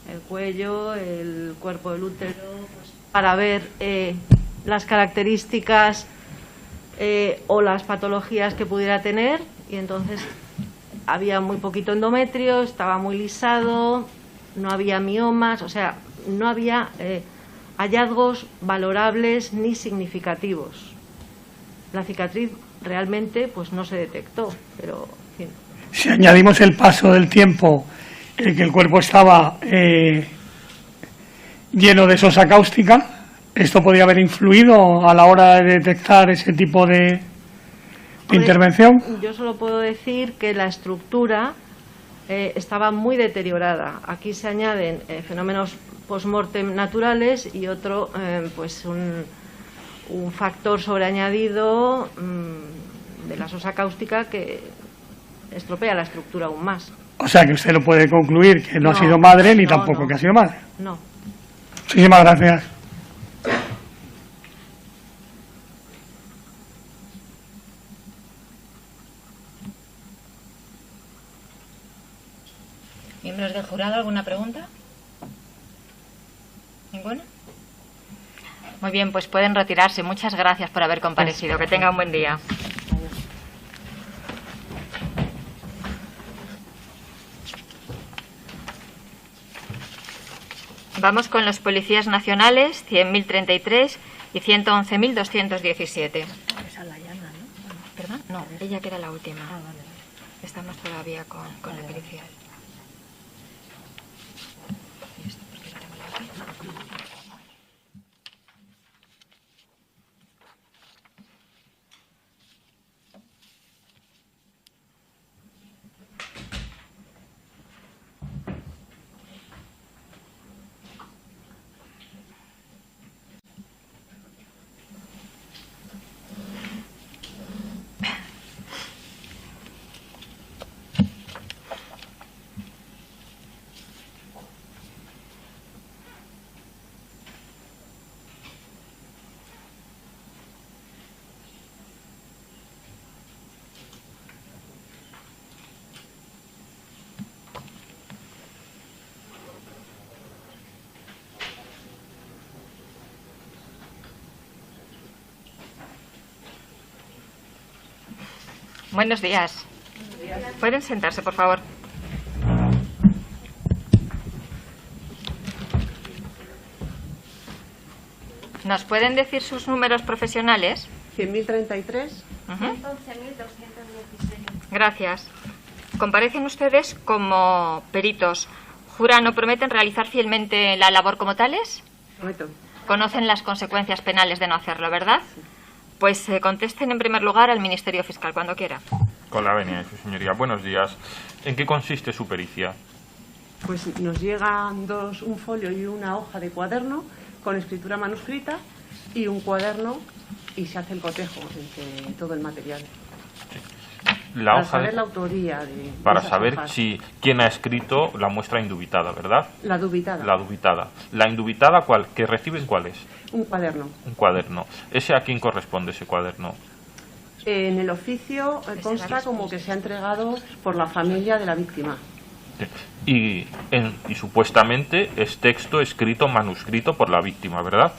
El cuello, el cuerpo del útero, pues, para ver las características o las patologías que pudiera tener, y entonces había muy poquito endometrio, estaba muy lisado, no había miomas, o sea, no había hallazgos valorables ni significativos. La cicatriz realmente pues no se detectó, pero en fin. Si añadimos el paso del tiempo, que el cuerpo estaba lleno de sosa cáustica, ¿esto podría haber influido a la hora de detectar ese tipo de intervención? Yo solo puedo decir que la estructura estaba muy deteriorada. Aquí se añaden fenómenos post-mortem naturales y otro, pues un factor sobreañadido de la sosa cáustica que estropea la estructura aún más. O sea que usted no puede concluir que no ha sido madre ni tampoco que ha sido madre. No. Muchísimas gracias. ¿Miembros del jurado, alguna pregunta? ¿Ninguna? Muy bien, pues pueden retirarse. Muchas gracias por haber comparecido. Que tenga un buen día. Vamos con los policías nacionales, 100.033 y 111.217. Esa es la llana, ¿no? ¿Perdón? No, ella que era la última. Estamos todavía con la pericial. Buenos días. ¿Pueden sentarse, por favor? ¿Nos pueden decir sus números profesionales? 100.033. 11.216. Gracias. Comparecen ustedes como peritos. ¿Juran o prometen realizar fielmente la labor como tales? Prometo. Conocen las consecuencias penales de no hacerlo, ¿verdad? Pues contesten en primer lugar al Ministerio Fiscal cuando quiera. Con la venia de su señoría. Buenos días. ¿En qué consiste su pericia? Pues nos llegan un folio y una hoja de cuaderno con escritura manuscrita y un cuaderno y se hace el cotejo entre todo el material. Para saber la autoría de para esas saber hojas. si quién ha escrito la muestra indubitada, ¿verdad? La dubitada. La dubitada. ¿La indubitada cuál? ¿Que reciben cuál es? Un cuaderno. Un cuaderno. ¿Ese a quién corresponde ese cuaderno? En el oficio consta como que se ha entregado por la familia de la víctima. Y supuestamente es texto escrito, manuscrito por la víctima, ¿verdad?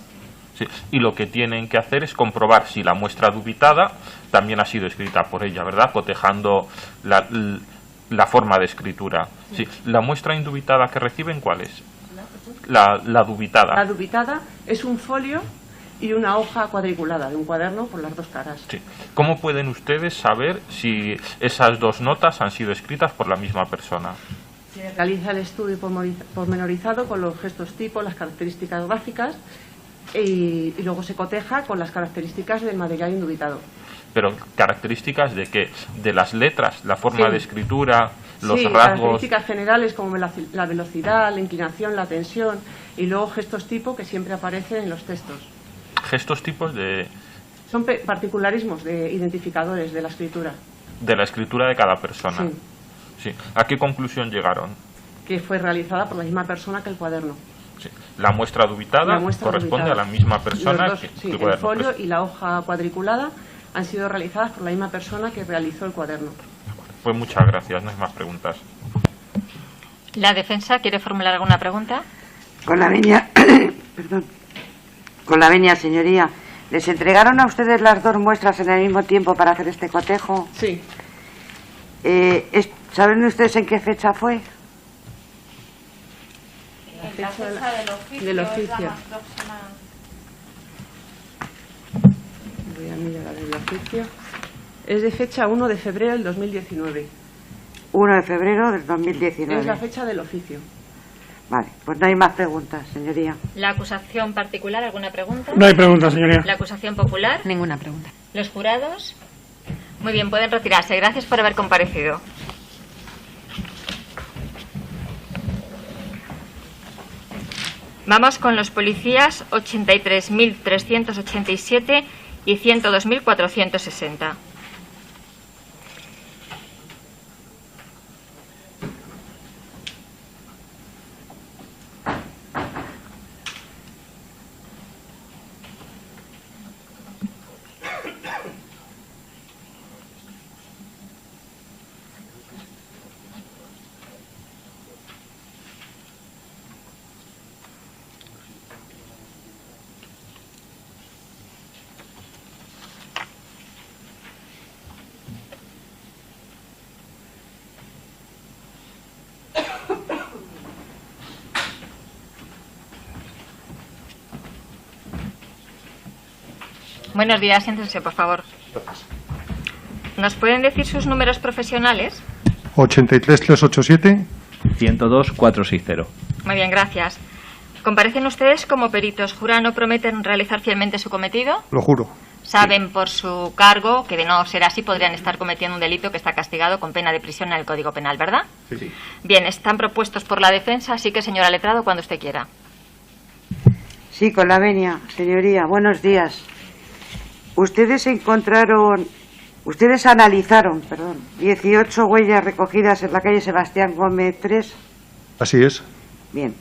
Sí. Y lo que tienen que hacer es comprobar si la muestra dubitada también ha sido escrita por ella, ¿verdad? Cotejando la forma de escritura. Sí. ¿La muestra indubitada que reciben cuál es? La dubitada. La dubitada es un folio y una hoja cuadriculada de un cuaderno por las dos caras. Sí. ¿Cómo pueden ustedes saber si esas dos notas han sido escritas por la misma persona? Se realiza el estudio pormenorizado con los gestos tipo, las características gráficas y luego se coteja con las características del material indubitado. Pero características de qué? De las letras, la forma de escritura, los rasgos. Características generales como la velocidad, la inclinación, la tensión y luego gestos tipo que siempre aparecen en los textos. Gestos tipos de... Son particularismos de identificadores de la escritura. De la escritura de cada persona. Sí. Sí. ¿A qué conclusión llegaron? Que fue realizada por la misma persona que el cuaderno. Sí. La muestra dubitada corresponde a la misma persona Los dos, que el el folio y la hoja cuadriculada han sido realizadas por la misma persona que realizó el cuaderno. Pues muchas gracias, no hay más preguntas. ¿La defensa quiere formular alguna pregunta? Con la venia, perdón. Con la venia, señoría. ¿Les entregaron a ustedes las dos muestras en el mismo tiempo para hacer este cotejo? Sí. ¿Saben ustedes en qué fecha fue? La fecha del oficio. Voy a mirar la del oficio. Es de fecha 1 de febrero del 2019. 1 de febrero del 2019. Es la fecha del oficio. Vale, pues no hay más preguntas, señoría. ¿La acusación particular, alguna pregunta? No hay preguntas, señoría. ¿La acusación popular? Ninguna pregunta. ¿Los jurados? Muy bien, pueden retirarse. Gracias por haber comparecido. Vamos con los policías 83.387 y 102.460. Buenos días, siéntense, por favor. ¿Nos pueden decir sus números profesionales? 83387. 102460. Muy bien, gracias. ¿Comparecen ustedes como peritos? ¿Juran o prometen realizar fielmente su cometido? Lo juro. Saben por su cargo que de no ser así podrían estar cometiendo un delito que está castigado con pena de prisión en el Código Penal, ¿verdad? Sí. Bien, están propuestos por la defensa, así que, señora letrado, cuando usted quiera. Sí, con la venia, señoría. Buenos días. Ustedes analizaron 18 huellas recogidas en la calle Sebastián Gómez 3. Así es. Bien.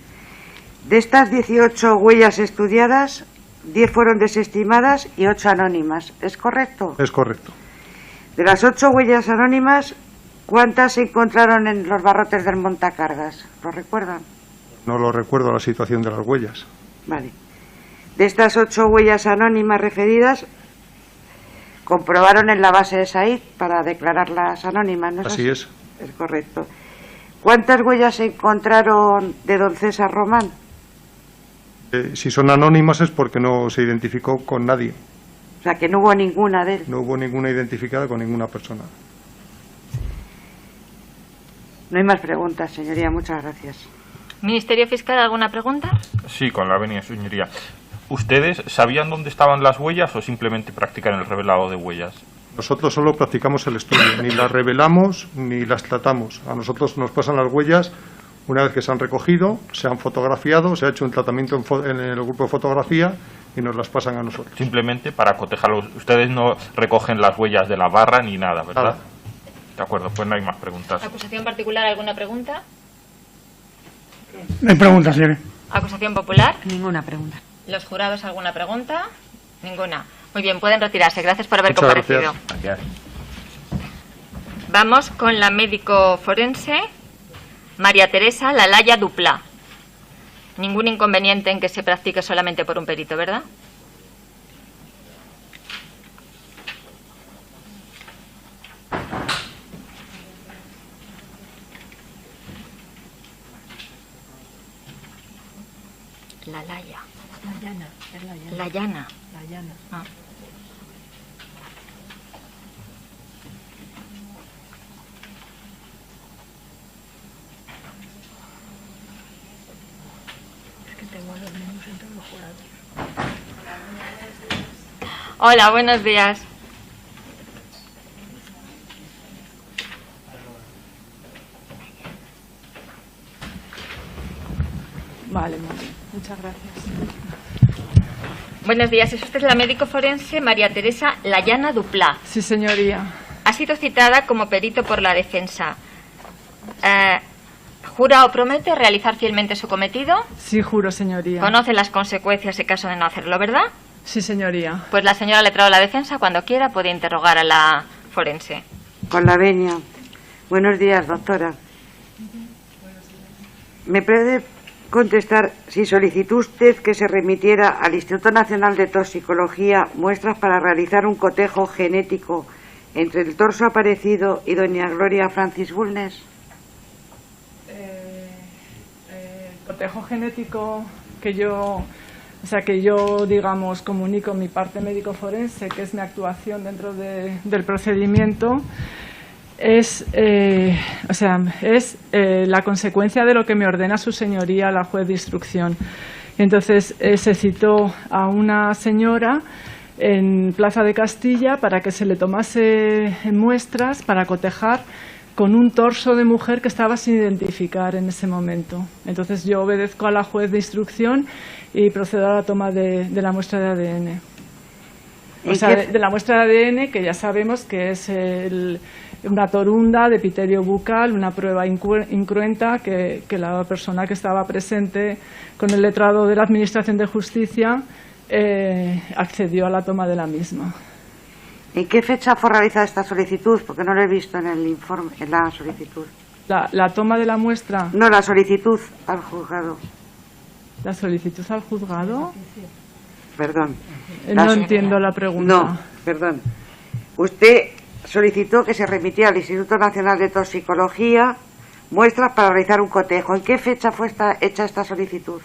De estas 18 huellas estudiadas, 10 fueron desestimadas y 8 anónimas. ¿Es correcto? Es correcto. De las 8 huellas anónimas, ¿cuántas se encontraron en los barrotes del Montacargas? ¿Lo recuerdan? No lo recuerdo la situación de las huellas. Vale. De estas 8 huellas anónimas referidas, comprobaron en la base de Said para declararlas anónimas, ¿no es así? Así es. Es correcto. ¿Cuántas huellas se encontraron de don César Román? Si son anónimas es porque no se identificó con nadie. O sea, que no hubo ninguna de él. No hubo ninguna identificada con ninguna persona. No hay más preguntas, señoría. Muchas gracias. Ministerio Fiscal, ¿alguna pregunta? Sí, con la venia, señoría. ¿Ustedes sabían dónde estaban las huellas o simplemente practican el revelado de huellas? Nosotros solo practicamos el estudio, ni las revelamos ni las tratamos. A nosotros nos pasan las huellas una vez que se han recogido, se han fotografiado, se ha hecho un tratamiento en el grupo de fotografía y nos las pasan a nosotros. Simplemente para cotejarlos. Ustedes no recogen las huellas de la barra ni nada, ¿verdad? Nada. De acuerdo, pues no hay más preguntas. ¿Acusación particular, alguna pregunta? No hay preguntas, señor. ¿Acusación popular? Ninguna pregunta. ¿Los jurados, alguna pregunta? Ninguna. Muy bien, pueden retirarse. Gracias por haber Muchas comparecido. gracias. Vamos con la médico forense María Teresa Lalaya Duplá. Ningún inconveniente en que se practique solamente por un perito, ¿verdad? Lalaya. Layana, es Layana. Layana. Layana. Ah. Es que tengo los menús entre los jurados. Hola, buenos días. Vale, muy bien. Muchas gracias. Buenos días, es usted la médico forense María Teresa Layana Duplá. Sí, señoría. Ha sido citada como perito por la defensa. ¿Jura o promete realizar fielmente su cometido? Sí, juro, señoría. Conoce las consecuencias en caso de no hacerlo, ¿verdad? Sí, señoría. Pues la señora letrado de la defensa, cuando quiera, puede interrogar a la forense. Con la venia. Buenos días, doctora. ¿Me puede contestar si solicitó usted que se remitiera al Instituto Nacional de Toxicología muestras para realizar un cotejo genético entre el torso aparecido y doña Gloria Francis Bulnes? El cotejo genético que yo, digamos, comunico mi parte médico forense, que es mi actuación dentro del procedimiento, es la consecuencia de lo que me ordena su señoría, la juez de instrucción. Entonces se citó a una señora en Plaza de Castilla para que se le tomase muestras para cotejar con un torso de mujer que estaba sin identificar en ese momento. Entonces yo obedezco a la juez de instrucción y procedo a la toma de la muestra de ADN. O sea, de la muestra de ADN, que ya sabemos que es una torunda de epitelio bucal, una prueba incruenta que la persona que estaba presente con el letrado de la Administración de Justicia accedió a la toma de la misma. ¿En qué fecha fue realizada esta solicitud? Porque no lo he visto en el informe, en la solicitud. ¿La toma de la muestra? No, la solicitud al juzgado. ¿La solicitud al juzgado? Perdón. No entiendo la pregunta. No, perdón. Usted solicitó que se remitiera al Instituto Nacional de Toxicología muestras para realizar un cotejo. ¿En qué fecha fue hecha esta solicitud?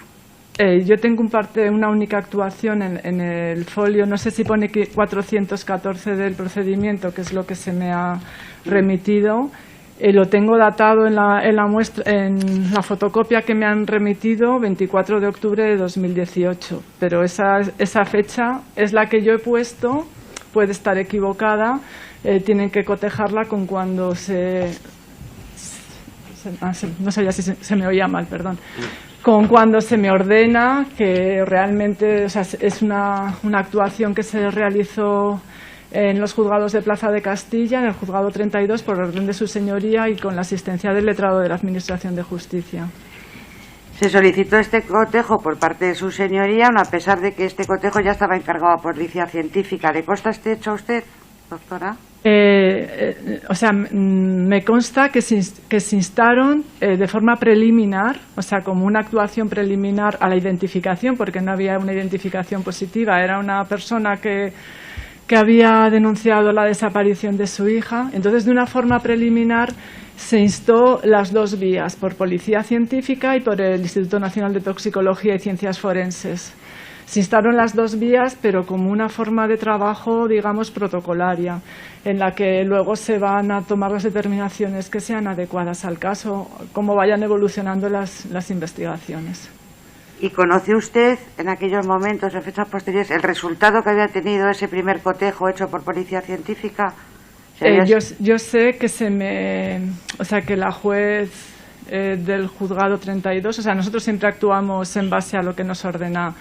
Yo tengo una única actuación en el folio, no sé si pone que 414 del procedimiento, que es lo que se me ha remitido. Lo tengo datado en la fotocopia que me han remitido, 24 de octubre de 2018. Pero esa fecha es la que yo he puesto, puede estar equivocada, tienen que cotejarla con cuando no sabía si se me oía mal, perdón. Con cuando se me ordena, que realmente es una actuación que se realizó en los juzgados de Plaza de Castilla, en el juzgado 32, por orden de su señoría y con la asistencia del letrado de la Administración de Justicia. Se solicitó este cotejo por parte de su señoría, a pesar de que este cotejo ya estaba encargado a Policía Científica. ¿Le consta este hecho a usted, doctora? Me consta que se instaron de forma preliminar, como una actuación preliminar a la identificación, porque no había una identificación positiva. Era una persona que que había denunciado la desaparición de su hija. Entonces, de una forma preliminar, se instó las dos vías, por Policía Científica y por el Instituto Nacional de Toxicología y Ciencias Forenses. Se instaron las dos vías, pero como una forma de trabajo, digamos, protocolaria, en la que luego se van a tomar las determinaciones que sean adecuadas al caso, cómo vayan evolucionando las investigaciones. ¿Y conoce usted en aquellos momentos, en fechas posteriores, el resultado que había tenido ese primer cotejo hecho por Policía Científica? Yo sé que que la juez del juzgado 32, o sea, nosotros siempre actuamos en base a lo que nos ordena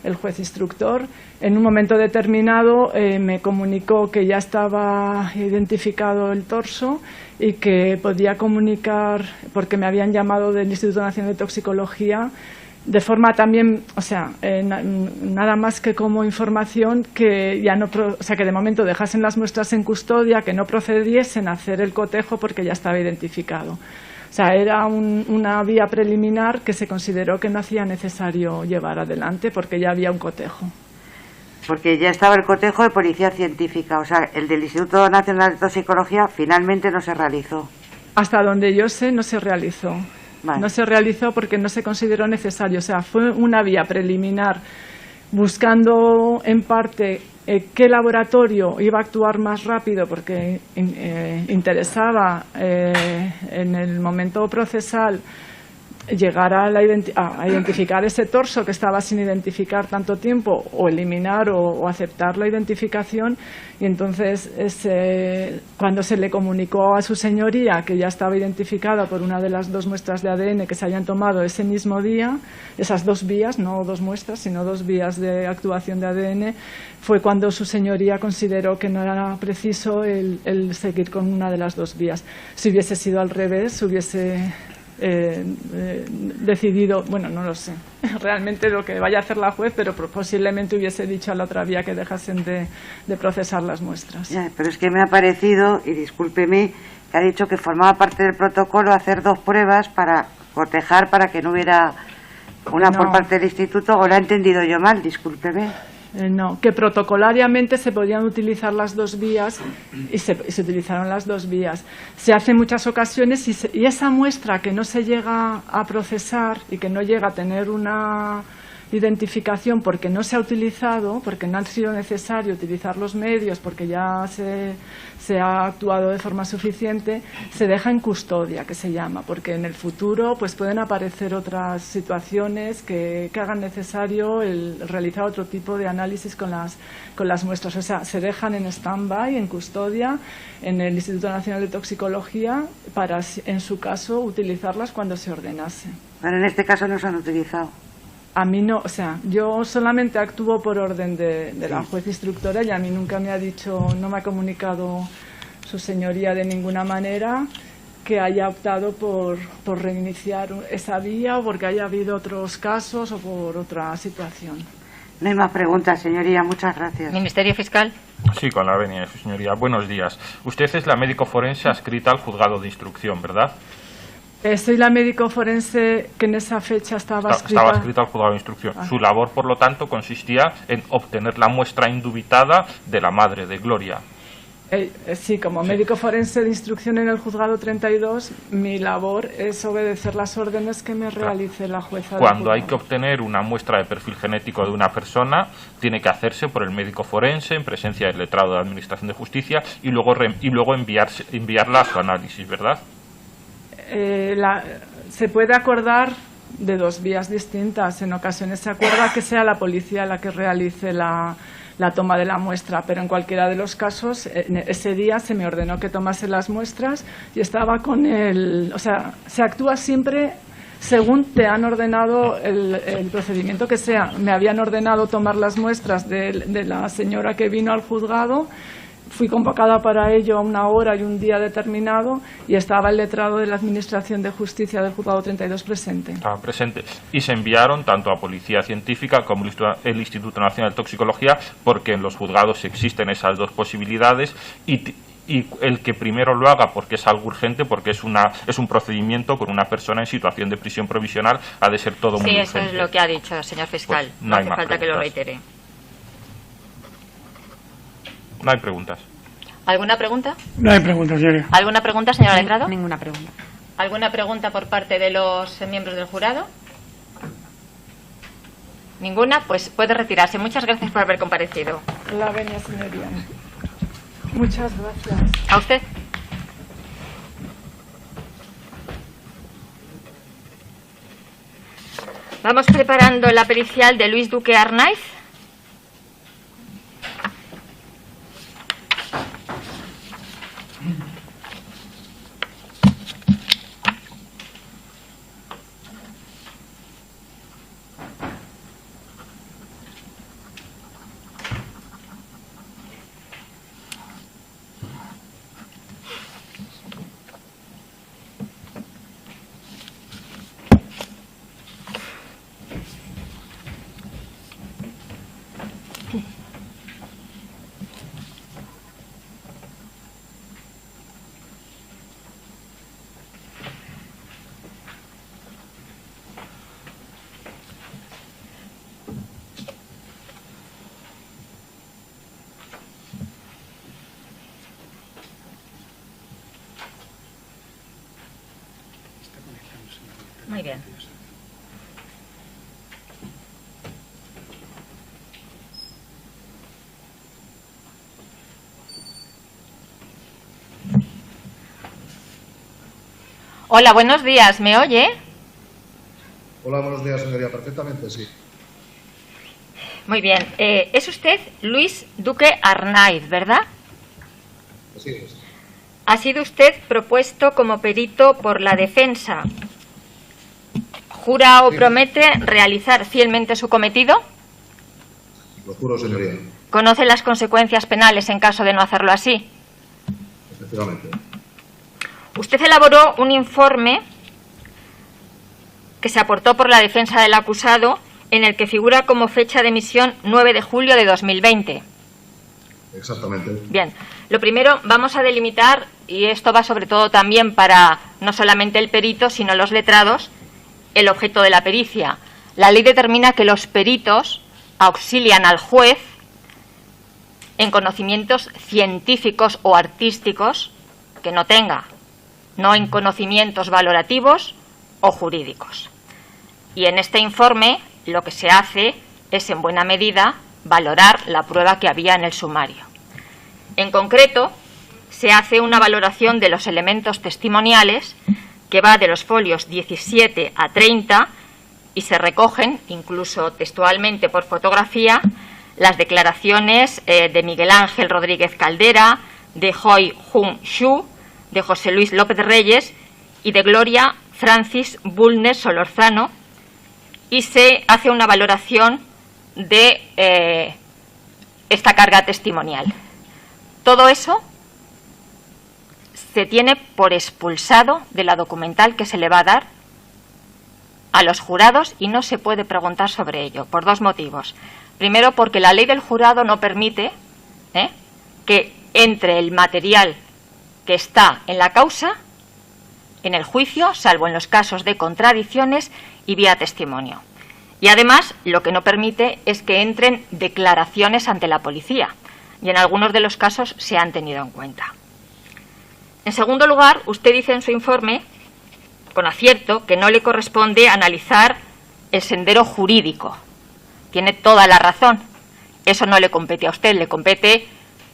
el juez instructor. En un momento determinado me comunicó que ya estaba identificado el torso y que podía comunicar, porque me habían llamado del Instituto Nacional de Toxicología, de forma también, nada más que como información, que ya no, que de momento dejasen las muestras en custodia, que no procediesen a hacer el cotejo porque ya estaba identificado. O sea, era una vía preliminar que se consideró que no hacía necesario llevar adelante porque ya había un cotejo. Porque ya estaba el cotejo de Policía Científica, o sea, el del Instituto Nacional de Toxicología finalmente no se realizó. Hasta donde yo sé, no se realizó. Vale. No se realizó porque no se consideró necesario. O sea, fue una vía preliminar buscando en parte qué laboratorio iba a actuar más rápido porque interesaba en el momento procesal llegar a identificar ese torso que estaba sin identificar tanto tiempo, o eliminar o aceptar la identificación. Y entonces cuando se le comunicó a su señoría que ya estaba identificada por una de las dos muestras de ADN que se habían tomado ese mismo día, esas dos vías, no dos muestras, sino dos vías de actuación de ADN, fue cuando su señoría consideró que no era preciso el seguir con una de las dos vías. Si hubiese sido al revés, hubiese decidido, bueno, no lo sé realmente lo que vaya a hacer la juez, pero posiblemente hubiese dicho a la otra vía que dejasen de procesar las muestras. Ya, pero es que me ha parecido, y discúlpeme, que ha dicho que formaba parte del protocolo hacer dos pruebas para cotejar, para que no hubiera una por parte del instituto, o lo he entendido yo mal, discúlpeme. No, que protocolariamente se podían utilizar las dos vías y se utilizaron las dos vías. Se hace en muchas ocasiones y esa muestra que no se llega a procesar y que no llega a tener una identificación porque no se ha utilizado, porque no ha sido necesario utilizar los medios, porque ya se ha actuado de forma suficiente, se deja en custodia, que se llama, porque en el futuro pues pueden aparecer otras situaciones que hagan necesario el realizar otro tipo de análisis con las muestras. O sea, se dejan en stand-by, en custodia, en el Instituto Nacional de Toxicología, para, en su caso, utilizarlas cuando se ordenase. Pero en este caso no se han utilizado. A mí no, o sea, yo solamente actúo por orden de la juez instructora y a mí nunca me ha dicho, no me ha comunicado su señoría de ninguna manera que haya optado por reiniciar esa vía o porque haya habido otros casos o por otra situación. No hay más preguntas, señoría. Muchas gracias. Ministerio Fiscal. Sí, con la venia de su señoría. Buenos días. Usted es la médico forense adscrita al juzgado de instrucción, ¿verdad? Soy la médico forense que en esa fecha estaba adscrita al juzgado de instrucción. Su labor, por lo tanto, consistía en obtener la muestra indubitada de la madre de Gloria. Sí, como médico forense de instrucción en el juzgado 32, mi labor es obedecer las órdenes que me realice la jueza. Cuando hay que obtener una muestra de perfil genético de una persona, tiene que hacerse por el médico forense en presencia del letrado de Administración de Justicia y luego enviarla a su análisis, ¿verdad? Se puede acordar de dos vías distintas. En ocasiones se acuerda que sea la policía la que realice la toma de la muestra, pero en cualquiera de los casos, ese día se me ordenó que tomase las muestras y estaba con o sea, se actúa siempre según te han ordenado el procedimiento que sea. Me habían ordenado tomar las muestras de la señora que vino al juzgado. Fui convocada para ello a una hora y un día determinado y estaba el letrado de la Administración de Justicia del Juzgado 32 presente. Estaba presente. Y se enviaron tanto a Policía Científica como el Instituto Nacional de Toxicología, porque en los juzgados existen esas dos posibilidades y el que primero lo haga porque es algo urgente, porque es un procedimiento con una persona en situación de prisión provisional, ha de ser todo muy urgente. Sí, eso es lo que ha dicho, señor fiscal. Pues no no hay hace más falta preguntas. que lo reitere. No hay preguntas. ¿Alguna pregunta? No hay preguntas, señoría. ¿Alguna pregunta, señora letrado? Ninguna pregunta. ¿Alguna pregunta por parte de los miembros del jurado? ¿Ninguna? Pues puede retirarse. Muchas gracias por haber comparecido. La venia, señoría. Muchas gracias. ¿A usted? Vamos preparando la pericial de Luis Duque Arnaiz. Muy bien. Hola, buenos días. ¿Me oye? Hola, buenos días, señoría. Perfectamente, sí. Muy bien. Es usted Luis Duque Arnaiz, ¿verdad? Así es. Ha sido usted propuesto como perito por la defensa. ¿Jura o promete realizar fielmente su cometido? Lo juro, señoría. ¿Conoce las consecuencias penales en caso de no hacerlo así? Efectivamente. Usted elaboró un informe que se aportó por la defensa del acusado en el que figura como fecha de emisión 9 de julio de 2020. Exactamente. Bien, lo primero vamos a delimitar, y esto va sobre todo también para no solamente el perito, sino los letrados, el objeto de la pericia. La ley determina que los peritos auxilian al juez en conocimientos científicos o artísticos que no tenga, no en conocimientos valorativos o jurídicos. Y en este informe lo que se hace es, en buena medida, valorar la prueba que había en el sumario. En concreto, se hace una valoración de los elementos testimoniales que va de los folios 17 a 30 y se recogen, incluso textualmente por fotografía, las declaraciones de Miguel Ángel Rodríguez Caldera, de Hoi Jun Xu, de José Luis López Reyes y de Gloria Francis Bulnes Solorzano, y se hace una valoración de esta carga testimonial. Todo eso se tiene por expulsado de la documental que se le va a dar a los jurados y no se puede preguntar sobre ello, por dos motivos. Primero, porque la ley del jurado no permite que entre el material que está en la causa, en el juicio, salvo en los casos de contradicciones y vía testimonio. Y además, lo que no permite es que entren declaraciones ante la policía, y en algunos de los casos se han tenido en cuenta. En segundo lugar, usted dice en su informe, con acierto, que no le corresponde analizar el sendero jurídico. Tiene toda la razón. Eso no le compete a usted, le compete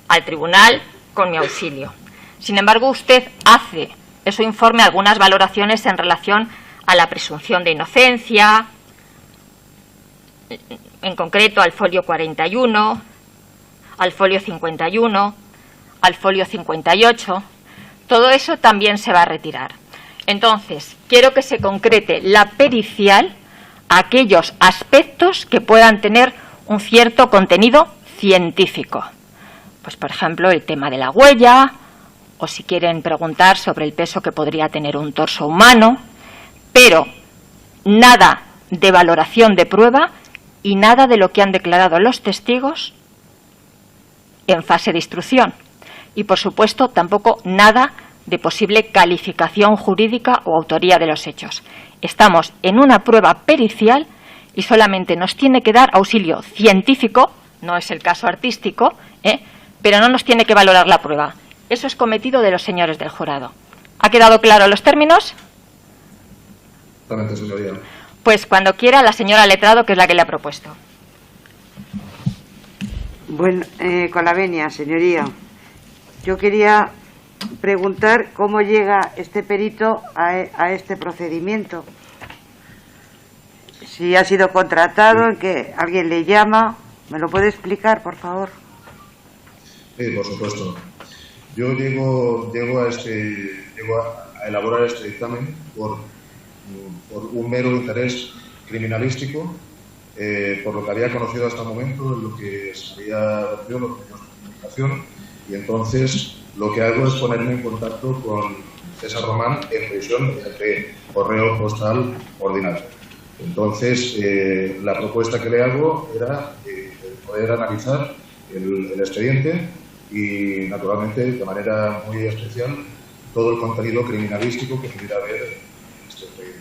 al tribunal con mi auxilio. Sin embargo, usted hace en su informe algunas valoraciones en relación a la presunción de inocencia, en concreto al folio 41, al folio 51, al folio 58. Todo eso también se va a retirar. Entonces, quiero que se concrete la pericial a aquellos aspectos que puedan tener un cierto contenido científico. Pues, por ejemplo, el tema de la huella, o si quieren preguntar sobre el peso que podría tener un torso humano, pero nada de valoración de prueba y nada de lo que han declarado los testigos en fase de instrucción. Y, por supuesto, tampoco nada de posible calificación jurídica o autoría de los hechos. Estamos en una prueba pericial y solamente nos tiene que dar auxilio científico, no es el caso artístico, pero no nos tiene que valorar la prueba. Eso es cometido de los señores del jurado. ¿Ha quedado claro los términos? Exactamente, señoría. Pues cuando quiera, la señora letrado, que es la que le ha propuesto. Bueno, con la venia, señoría. Yo quería preguntar cómo llega este perito a este procedimiento. Si ha sido contratado, en que alguien le llama. ¿Me lo puede explicar, por favor? Sí, por supuesto. Yo llego a elaborar este dictamen por un mero interés criminalístico, por lo que había conocido hasta el momento, lo que se había vertido los medios de comunicación, y entonces lo que hago es ponerme en contacto con César Román en prisión mediante correo postal ordinario. Entonces, la propuesta que le hago era poder analizar el expediente y, naturalmente, de manera muy especial, todo el contenido criminalístico que pudiera haber en este expediente.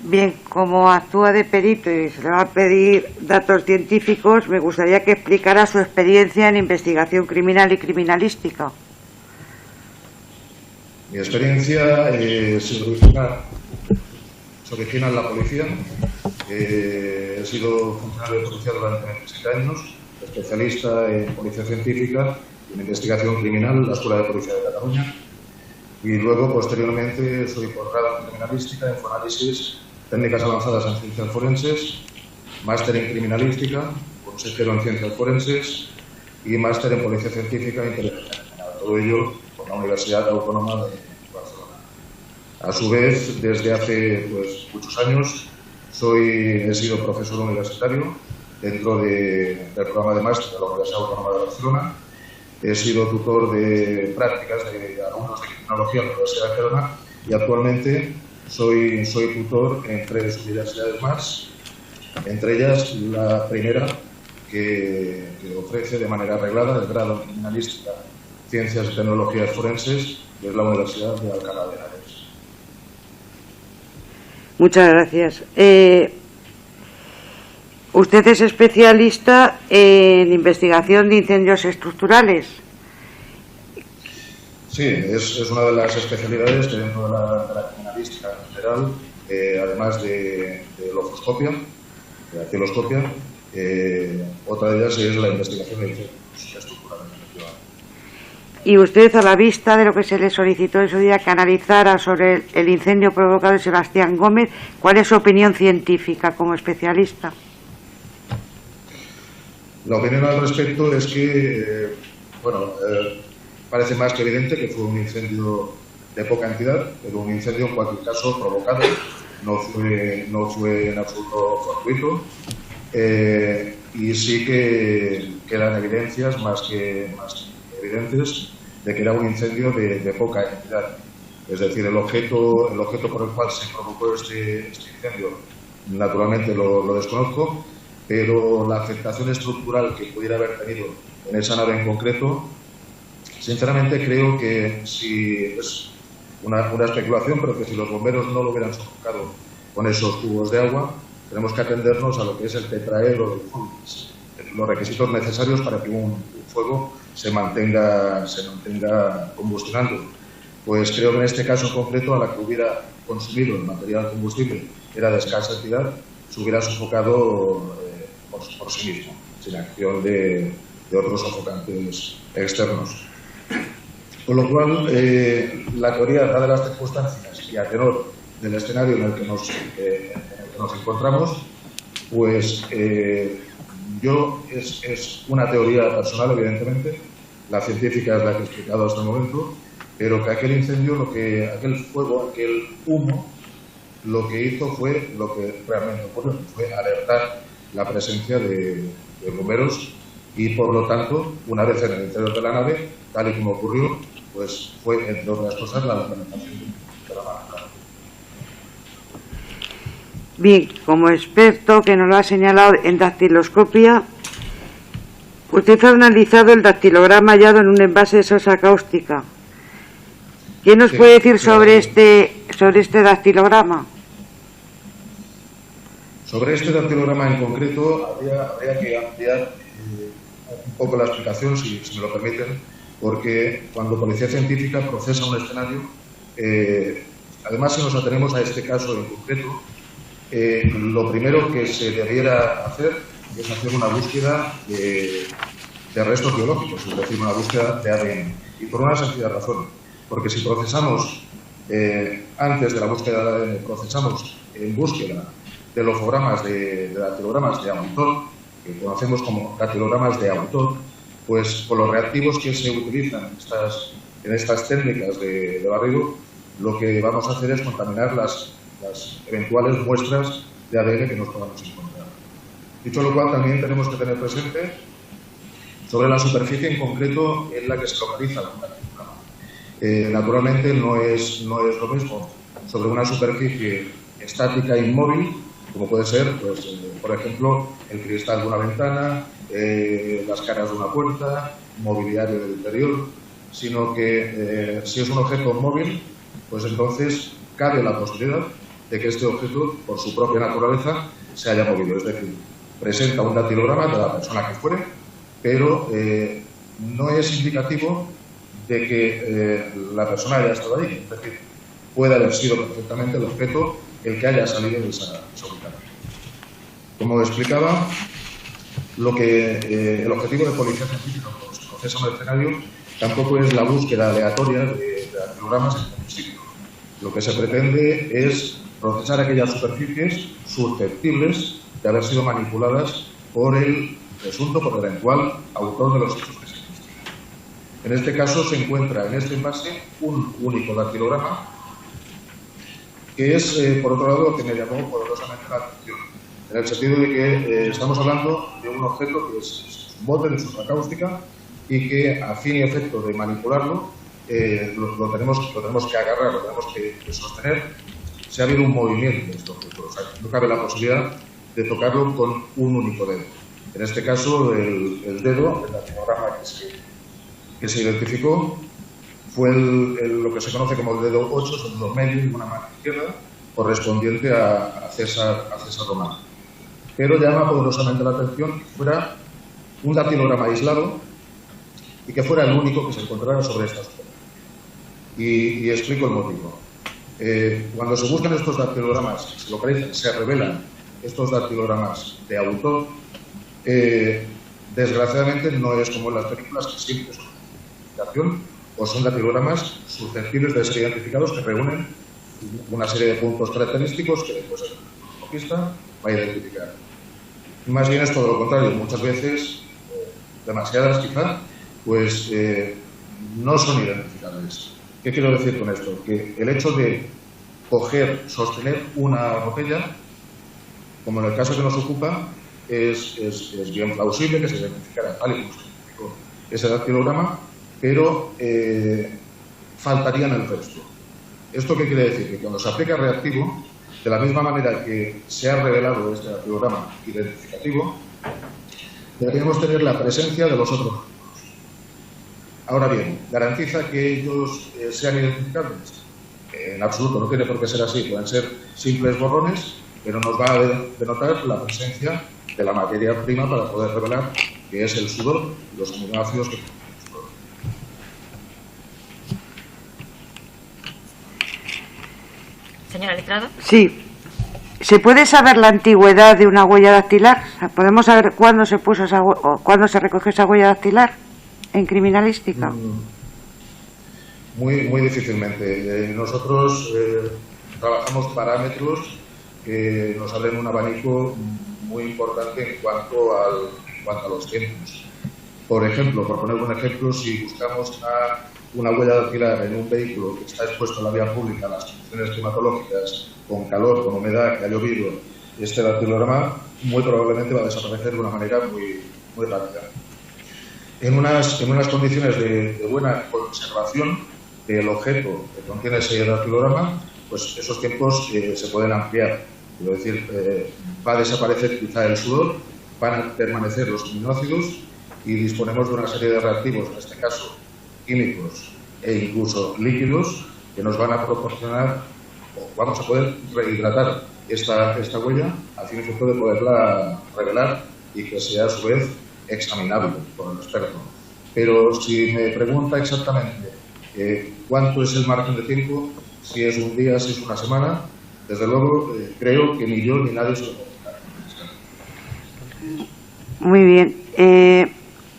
Bien, como actúa de perito y se le va a pedir datos científicos, me gustaría que explicara su experiencia en investigación criminal y criminalística. Mi experiencia se origina en la policía. He sido funcionario de policía durante 27 años, especialista en policía científica y en investigación criminal en la Escuela de Policía de Cataluña. Y luego, posteriormente, soy posgrado en criminalística, en forenses, técnicas avanzadas en ciencias forenses, máster en criminalística, consejero en ciencias forenses y máster en policía científica e inteligencia criminal. Todo ello por la Universidad Autónoma de Barcelona. A su vez, desde hace muchos años, he sido profesor universitario dentro del programa de máster de la Universidad Autónoma de Barcelona. He sido tutor de prácticas de alumnos de criminología en la Universidad de Gerona y actualmente soy tutor en 3 universidades más, entre ellas la primera que ofrece de manera reglada el grado en criminalística, ciencias y tecnologías forenses, que es la Universidad de Alcalá de Henares. Muchas gracias. Usted es especialista en investigación de incendios estructurales. Sí, es una de las especialidades que dentro de la criminalística en general, además de la ofoscopia, de la osciloscopia, otra de ellas es la investigación de incendios estructurales. Y usted, a la vista de lo que se le solicitó en su día que analizara sobre el incendio provocado de Sebastián Gómez, ¿cuál es su opinión científica como especialista? La opinión al respecto es que, parece más que evidente que fue un incendio de poca entidad, pero un incendio en cualquier caso provocado, no fue en absoluto fortuito, y sí que quedan evidencias más que evidentes de que era un incendio de poca entidad. Es decir, el objeto por el cual se provocó este incendio, naturalmente lo desconozco, pero la afectación estructural que pudiera haber tenido en esa nave en concreto, sinceramente creo que si es una especulación, pero que si los bomberos no lo hubieran sofocado con esos cubos de agua, tenemos que atendernos a lo que es el tetraedro del fuego, los requisitos necesarios para que un fuego se mantenga combustionando. Pues creo que en este caso concreto, a la que hubiera consumido el material combustible era de escasa entidad, se hubiera sofocado por sí mismo, sin acción de otros sofocantes externos. Con lo cual, la teoría, dadas las circunstancias y a tenor del escenario en el que nos encontramos, pues es una teoría personal, evidentemente, la científica es la que he explicado hasta el momento, pero que aquel incendio, aquel fuego, aquel humo, lo que hizo fue lo que realmente ocurrió, fue alertar la presencia de bomberos y, por lo tanto, una vez en el interior de la nave, tal y como ocurrió, pues fue, entre otras cosas, la documentación de la marca. Bien, como experto que nos lo ha señalado en dactiloscopia, usted ha analizado el dactilograma hallado en un envase de sosa cáustica. ¿Qué nos puede decir sobre este dactilograma? Sobre este dactilograma en concreto habría que ampliar un poco la explicación, si me lo permiten, porque cuando Policía Científica procesa un escenario, además si nos atenemos a este caso en concreto, lo primero que se debiera hacer es hacer una búsqueda de restos biológicos, es decir, una búsqueda de ADN. Y por una sencilla razón, porque si procesamos, antes de la búsqueda de ADN, procesamos en búsqueda de logogramas de dactilogramas de autor, que conocemos como dactilogramas de autor, pues con los reactivos que se utilizan en estas técnicas de barrido, lo que vamos a hacer es contaminar las eventuales muestras de ADN que nos podamos encontrar. Dicho lo cual, también tenemos que tener presente sobre la superficie en concreto en la que se localiza la dactilograma. Naturalmente no es lo mismo sobre una superficie estática e inmóvil, como puede ser, pues, por ejemplo, el cristal de una ventana, las caras de una puerta, mobiliario del interior, sino que si es un objeto móvil, pues entonces cabe la posibilidad de que este objeto, por su propia naturaleza, se haya movido. Es decir, presenta un dactilograma de la persona que fuere, pero no es indicativo de que la persona haya estado ahí. Es decir, puede haber sido perfectamente el objeto el que haya salido de esa ubicación. Como explicaba, el objetivo de Policía Científica cuando se procesa un escenario tampoco es la búsqueda aleatoria de dactilogramas en el sitio. Lo que se pretende es procesar aquellas superficies susceptibles de haber sido manipuladas por el presunto, por el eventual autor de los hechos que se investigan. En este caso se encuentra en este envase un único dactilograma, que es, por otro lado, lo que me llamó poderosamente la atención, en el sentido de que estamos hablando de un objeto que es un bote de soda cáustica y que, a fin y efecto de manipularlo, lo tenemos que agarrar, lo tenemos que sostener. Si ha habido un movimiento de este objeto, o sea, no cabe la posibilidad de tocarlo con un único dedo. En este caso, el dedo, el dactilograma que se identificó, fue lo que se conoce como el dedo 8, es el dedo medio de una mano izquierda, correspondiente a César Román. Pero llama poderosamente la atención que fuera un dactilograma aislado y que fuera el único que se encontrara sobre esta zona. Y explico el motivo. Cuando se buscan estos dactilogramas, se localizan, se revelan estos dactilogramas de autor, desgraciadamente no es como en las películas, que siempre son identificación o son dactilogramas susceptibles de ser identificados que reúnen una serie de puntos característicos que después el copista va a identificar. Más bien es todo lo contrario. Muchas veces, demasiadas quizá, pues no son identificables. ¿Qué quiero decir con esto? Que el hecho de sostener una botella, como en el caso que nos ocupa, es bien plausible que se identificara tal y como se identificó ese dactilograma, pero faltarían el resto. ¿Esto qué quiere decir? Que cuando se aplica reactivo, de la misma manera que se ha revelado este dactilograma identificativo, deberíamos tener la presencia de los otros. Ahora bien, ¿garantiza que ellos sean identificables? En absoluto, no tiene por qué ser así. Pueden ser simples borrones, pero nos va a denotar la presencia de la materia prima para poder revelar que es el sudor y los aminoácidos que tiene el sudor. Señora letrado. Sí. ¿Se puede saber la antigüedad de una huella dactilar? ¿Podemos saber cuándo se puso o cuándo se recogió esa huella dactilar en criminalística? Muy difícilmente. Nosotros trabajamos parámetros que nos abren un abanico muy importante en cuanto a los tiempos. Por ejemplo, por poner un ejemplo, si buscamos una huella dactilar en un vehículo que está expuesto a la vía pública a las condiciones climatológicas, con calor, con humedad, que ha llovido, este dactilograma muy probablemente va a desaparecer de una manera muy rápida. En unas condiciones de buena conservación del objeto que contiene ese dactilograma, pues esos tiempos se pueden ampliar. Quiero decir, va a desaparecer quizá el sudor, van a permanecer los aminoácidos y disponemos de una serie de reactivos, en este caso químicos e incluso líquidos, que nos van a proporcionar, o vamos a poder rehidratar esta huella a fin efecto de poderla revelar y que sea a su vez examinable por el experto. Pero si me pregunta exactamente cuánto es el margen de tiempo, si es un día, si es una semana, desde luego creo que ni yo ni nadie se lo puede contar. Muy bien.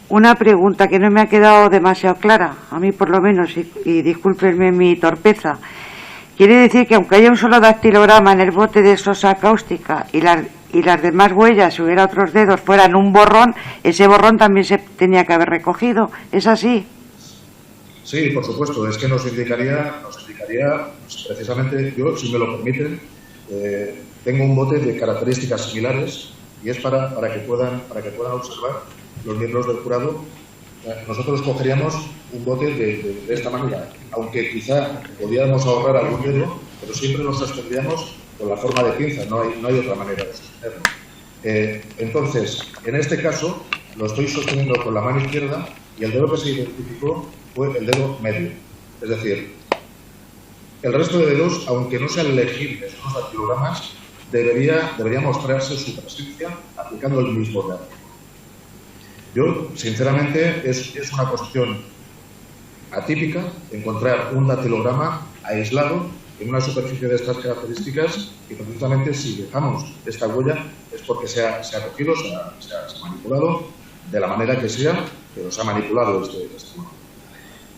Una pregunta que no me ha quedado demasiado clara, a mí por lo menos, y discúlpenme mi torpeza. Quiere decir que aunque haya un solo dactilograma en el bote de sosa cáustica y las demás huellas, si hubiera otros dedos, fueran un borrón, ese borrón también se tenía que haber recogido. ¿Es así? Sí, por supuesto. Es que nos indicaría pues, precisamente, yo, si me lo permiten, tengo un bote de características similares y es para que puedan observar los miembros del jurado. Nosotros cogeríamos un bote de esta manera, aunque quizá podíamos ahorrar algún dedo, pero siempre nos sostendríamos con la forma de pinza, no hay otra manera de sostenerlo. Entonces, en este caso, lo estoy sosteniendo con la mano izquierda y el dedo que se identificó fue el dedo medio. Es decir, el resto de dedos, aunque no sean legibles los dactilogramas, debería mostrarse su presencia aplicando el mismo grado. Yo, sinceramente, es una posición atípica encontrar un dactilograma aislado en una superficie de estas características y precisamente si dejamos esta huella es porque se ha cogido, se ha manipulado de la manera que sea, pero se ha manipulado este huella.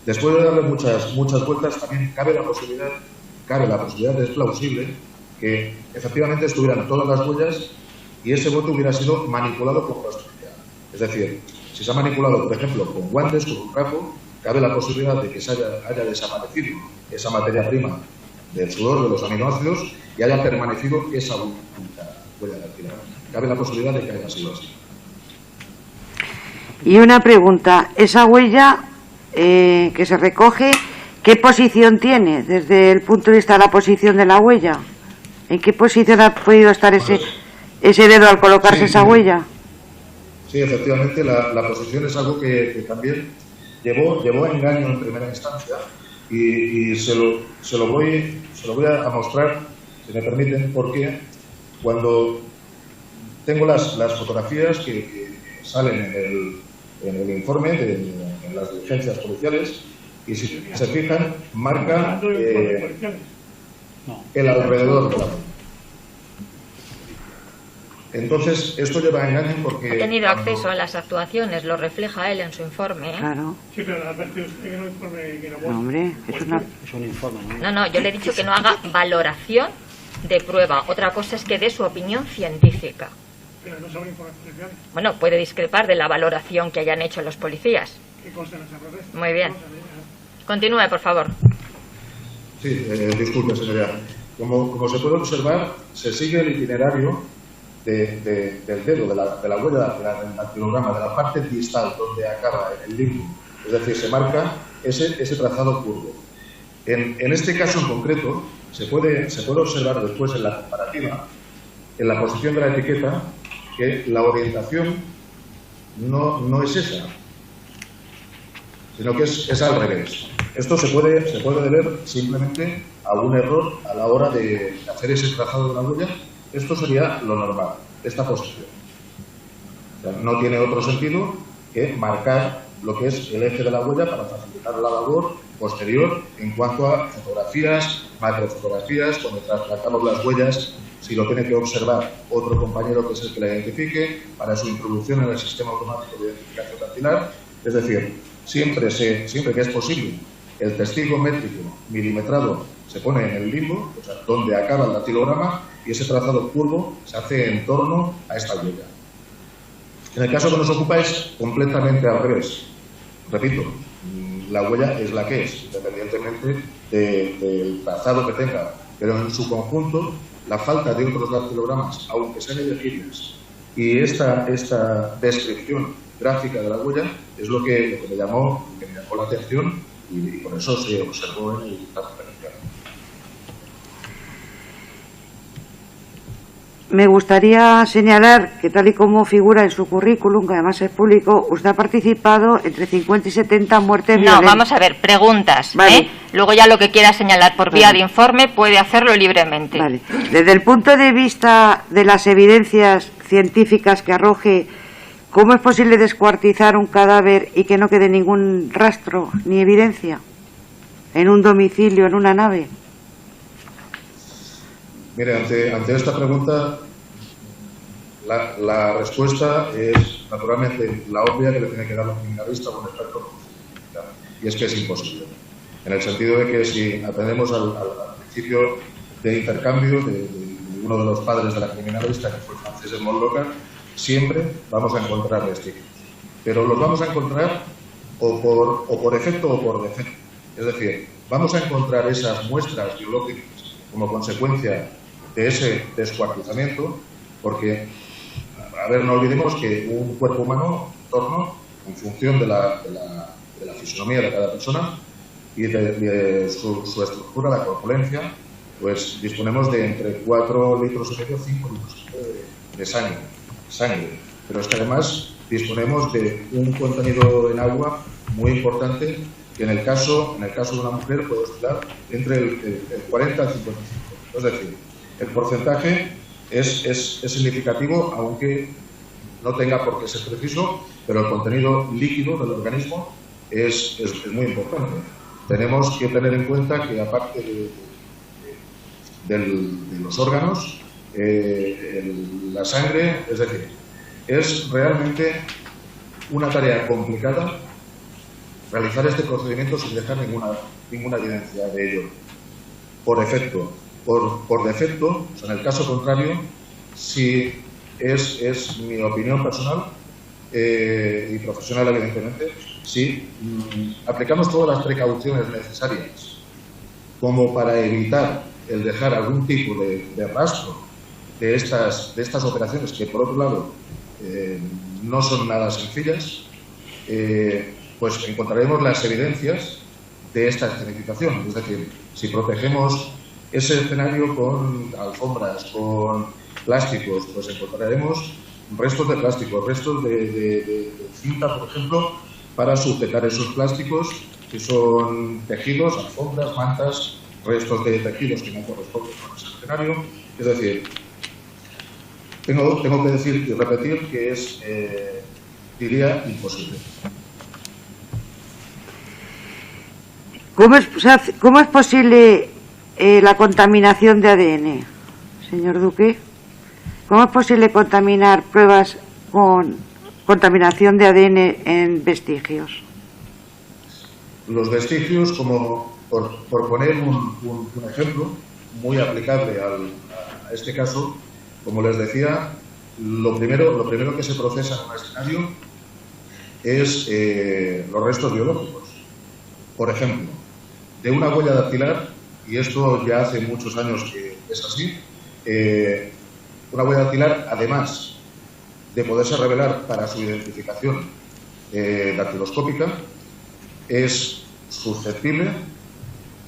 Después de darle muchas vueltas, también cabe la posibilidad, es plausible, que efectivamente estuvieran todas las huellas y ese bote hubiera sido manipulado con plasticidad. Es decir, si se ha manipulado, por ejemplo, con guantes, con un trapo, cabe la posibilidad de que se haya desaparecido esa materia prima del sudor de los aminoácidos y haya permanecido esa huella dactilar. Cabe la posibilidad de que haya sido así. Y una pregunta, esa huella que se recoge, ¿qué posición tiene desde el punto de vista de la posición de la huella? ¿En qué posición ha podido estar ese dedo al colocarse esa huella? Sí, efectivamente, la posición es algo que también llevó a engaño en primera instancia y se lo voy a mostrar, si me permiten, porque cuando tengo las fotografías que salen en el informe, en las diligencias policiales, y si se fijan, marca el alrededor de la huella. Entonces, esto lleva a engaño porque... Ha tenido acceso a las actuaciones, lo refleja él en su informe. Claro. Sí, pero la advertido usted que no informe que no. No, hombre, es un informe. No, yo le he dicho que no haga valoración de prueba. Otra cosa es que dé su opinión científica. Pero no son informaciones. Bueno, puede discrepar de la valoración que hayan hecho los policías. ¿Qué cosa nos protesta? Muy bien. Continúe, por favor. Sí, disculpe, señoría. Como se puede observar, se sigue el itinerario del dedo, de la huella del dactilograma, de la parte distal donde acaba el limbo. Es decir, se marca ese trazado curvo. En este caso en concreto, se puede observar después en la comparativa, en la posición de la etiqueta, que la orientación no es esa, sino que es al revés. Esto se puede deber simplemente a un error a la hora de hacer ese trazado de la huella. Esto sería lo normal, esta posición. O sea, no tiene otro sentido que marcar lo que es el eje de la huella para facilitar la labor posterior en cuanto a fotografías, macrofotografías, cuando trasplantamos las huellas, si lo tiene que observar otro compañero que es el que la identifique, para su introducción en el sistema automático de identificación dactilar. Es decir, siempre que es posible, el testigo métrico milimetrado se pone en el limbo, o sea, donde acaba el dactilograma, y ese trazado curvo se hace en torno a esta huella. En el caso que nos ocupa es completamente al revés. Repito, la huella es la que es, independientemente del trazado que tenga, pero en su conjunto, la falta de otros dactilogramas, aunque sean elegibles, y esta descripción gráfica de la huella es lo que me llamó la atención y por eso se observó en el transferencial. me gustaría señalar que, tal y como figura en su currículum, que además es público, usted ha participado entre 50 y 70 muertes violentas. No, vamos a ver, preguntas. Vale. Luego ya lo que quiera señalar por vía de informe puede hacerlo libremente. Vale. Desde el punto de vista de las evidencias científicas que arroje, ¿cómo es posible descuartizar un cadáver y que no quede ningún rastro ni evidencia en un domicilio, en una nave? Mire, ante esta pregunta, la respuesta es, naturalmente, la obvia que le tiene que dar un criminalista o un experto, y es que es imposible. En el sentido de que si atendemos al principio de intercambio de uno de los padres de la criminalista, que fue Francesc Montloca, siempre vamos a encontrar vestigios. Pero los vamos a encontrar o por efecto o por defecto. Es decir, vamos a encontrar esas muestras biológicas como consecuencia de ese descuartizamiento, porque, a ver, no olvidemos que un cuerpo humano, un entorno, en función de la fisonomía de cada persona y de su estructura, la corpulencia, pues disponemos de entre 4 litros y medio, 5 litros de sangre. Pero es que además disponemos de un contenido en agua muy importante, que en el caso de una mujer puede oscilar entre el 40 al 55%. Es decir, el porcentaje es significativo, aunque no tenga por qué ser preciso, pero el contenido líquido del organismo es muy importante. Tenemos que tener en cuenta que, aparte de los órganos, la sangre, es decir, es realmente una tarea complicada realizar este procedimiento sin dejar ninguna evidencia de ello. Por efecto, por defecto, o sea, en el caso contrario, si es mi opinión personal y profesional, evidentemente, si aplicamos todas las precauciones necesarias como para evitar el dejar algún tipo de rastro de estas operaciones, que por otro lado no son nada sencillas, pues encontraremos las evidencias de esta escenificación. Es decir, si protegemos ese escenario con alfombras, con plásticos, pues encontraremos restos de plástico, restos de cinta, por ejemplo, para sujetar esos plásticos, que son tejidos, alfombras, mantas, restos de tejidos que no corresponden con ese escenario. Es decir, tengo que decir y repetir que es, diría, imposible. ¿Cómo es posible la contaminación de ADN, señor Duque? ¿Cómo es posible contaminar pruebas con contaminación de ADN en vestigios? Los vestigios, como por poner un ejemplo muy aplicable a este caso, como les decía, lo primero que se procesa en un escenario es los restos biológicos. Por ejemplo, de una huella dactilar, y esto ya hace muchos años que es así, una huella dactilar, además de poderse revelar para su identificación dactiloscópica, es susceptible,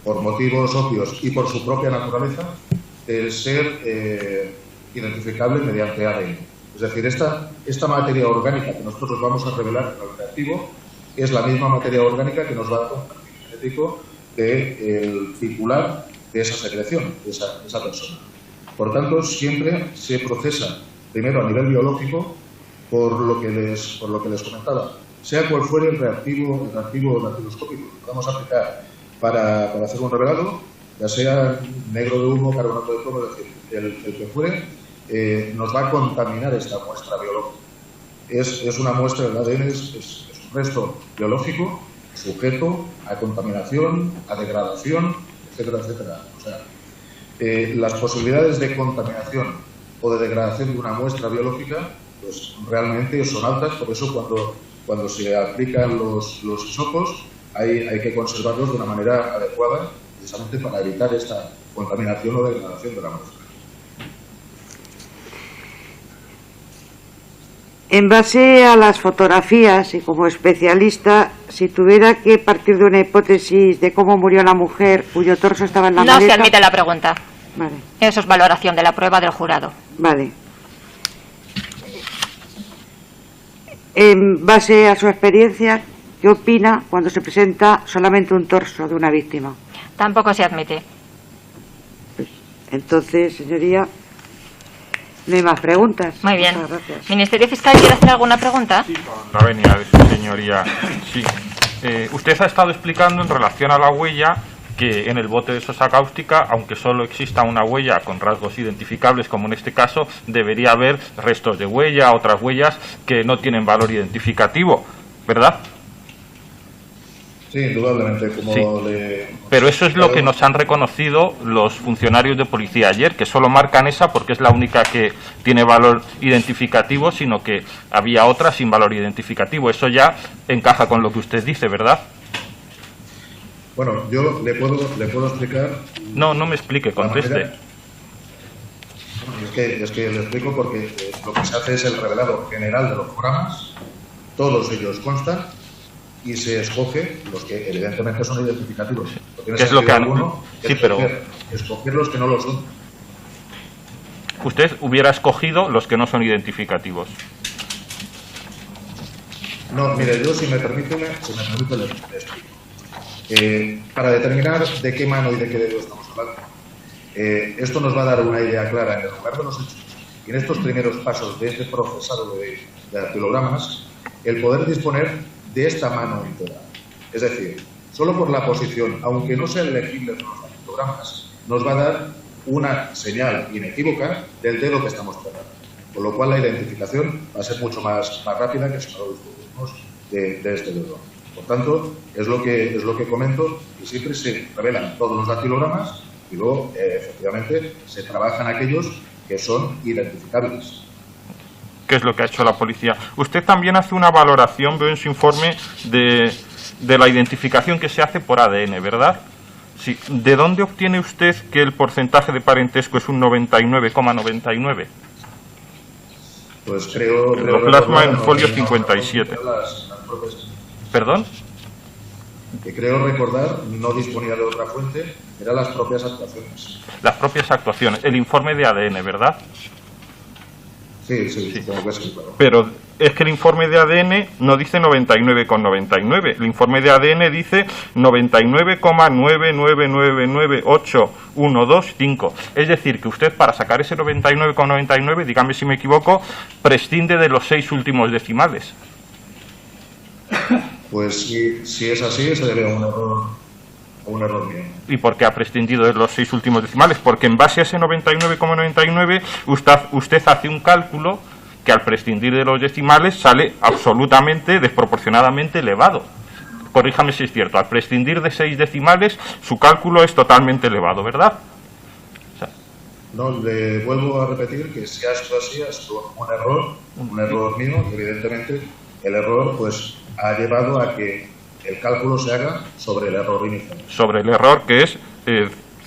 por motivos obvios y por su propia naturaleza, de ser identificable mediante ADN. Es decir, esta materia orgánica que nosotros vamos a revelar en el reactivo es la misma materia orgánica que nos va a dar un perfil genético del titular de esa secreción, de esa persona. Por tanto, siempre se procesa primero a nivel biológico, por lo que les comentaba, sea cual fuere el reactivo dactiloscópico que vamos a aplicar para hacer un revelado, ya sea negro de humo, carbonato de plomo, es decir, el que fuere, nos va a contaminar esta muestra biológica. Es una muestra del ADN, es un resto biológico sujeto a contaminación, a degradación, etcétera, etcétera. O sea, las posibilidades de contaminación o de degradación de una muestra biológica, pues realmente son altas. Por eso cuando se aplican los hisopos hay que conservarlos de una manera adecuada, precisamente para evitar esta contaminación o degradación de la muestra. En base a las fotografías y como especialista, si tuviera que partir de una hipótesis de cómo murió la mujer cuyo torso estaba en la maleta... No se admite la pregunta. Vale. Eso es valoración de la prueba del jurado. Vale. En base a su experiencia, ¿qué opina cuando se presenta solamente un torso de una víctima? Tampoco se admite. Entonces, señoría, no hay más preguntas. Muy bien. Muchas gracias. ¿Ministerio Fiscal quiere hacer alguna pregunta? La venia de su señoría. Sí. Usted ha estado explicando en relación a la huella que en el bote de sosa cáustica, aunque solo exista una huella con rasgos identificables, como en este caso, debería haber restos de huella, otras huellas que no tienen valor identificativo, ¿verdad? Sí, indudablemente. Pero eso es lo que nos han reconocido los funcionarios de policía ayer, que solo marcan esa porque es la única que tiene valor identificativo, sino que había otra sin valor identificativo. Eso ya encaja con lo que usted dice, ¿verdad? Bueno, yo le puedo explicar... No me explique, conteste. Es que le explico porque lo que se hace es el revelado general de los programas, todos ellos constan y se escoge los que evidentemente son identificativos. ¿Qué es lo que escoger los que no lo son. Usted hubiera escogido los que no son identificativos. No, mire, yo si me permite le explico. Para determinar de qué mano y de qué dedo estamos hablando, esto nos va a dar una idea clara en el lugar de los hechos y en estos primeros pasos de este procesado de dactilogramas, el poder disponer de esta mano entera. Es decir, solo por la posición, aunque no sean legibles los dactilogramas, nos va a dar una señal inequívoca del dedo que estamos tratando. Con lo cual la identificación va a ser mucho más rápida que si no lo disponemos de este dedo. Por tanto, es lo que comento, y siempre se revelan todos los dactilogramas y luego, efectivamente, se trabajan aquellos que son identificables. ¿Qué es lo que ha hecho la policía? Usted también hace una valoración, veo en su informe, de la identificación que se hace por ADN, ¿verdad? Sí. ¿De dónde obtiene usted que el porcentaje de parentesco es un 99,99? Pues creo... Lo plasma en folio 57. ¿Perdón? Que creo recordar, no disponía de otra fuente, eran las propias actuaciones. Las propias actuaciones, el informe de ADN, ¿verdad? Sí, supongo que sí, claro. Pero es que el informe de ADN no dice 99,99. El informe de ADN dice 99,9999812,5. Es decir, que usted para sacar ese 99,99, dígame si me equivoco, prescinde de los 6 últimos decimales. Pues si es así, se debe a un error mío. ¿Y por qué ha prescindido de los 6 últimos decimales? Porque en base a ese 99,99 usted hace un cálculo que al prescindir de los decimales sale absolutamente, desproporcionadamente elevado. Corríjame si es cierto, al prescindir de 6 decimales su cálculo es totalmente elevado, ¿verdad? No, le vuelvo a repetir que si ha sido así, ha sido un error mío, y evidentemente el error pues ha llevado a que el cálculo se haga sobre el error inicial. Sobre el error, que es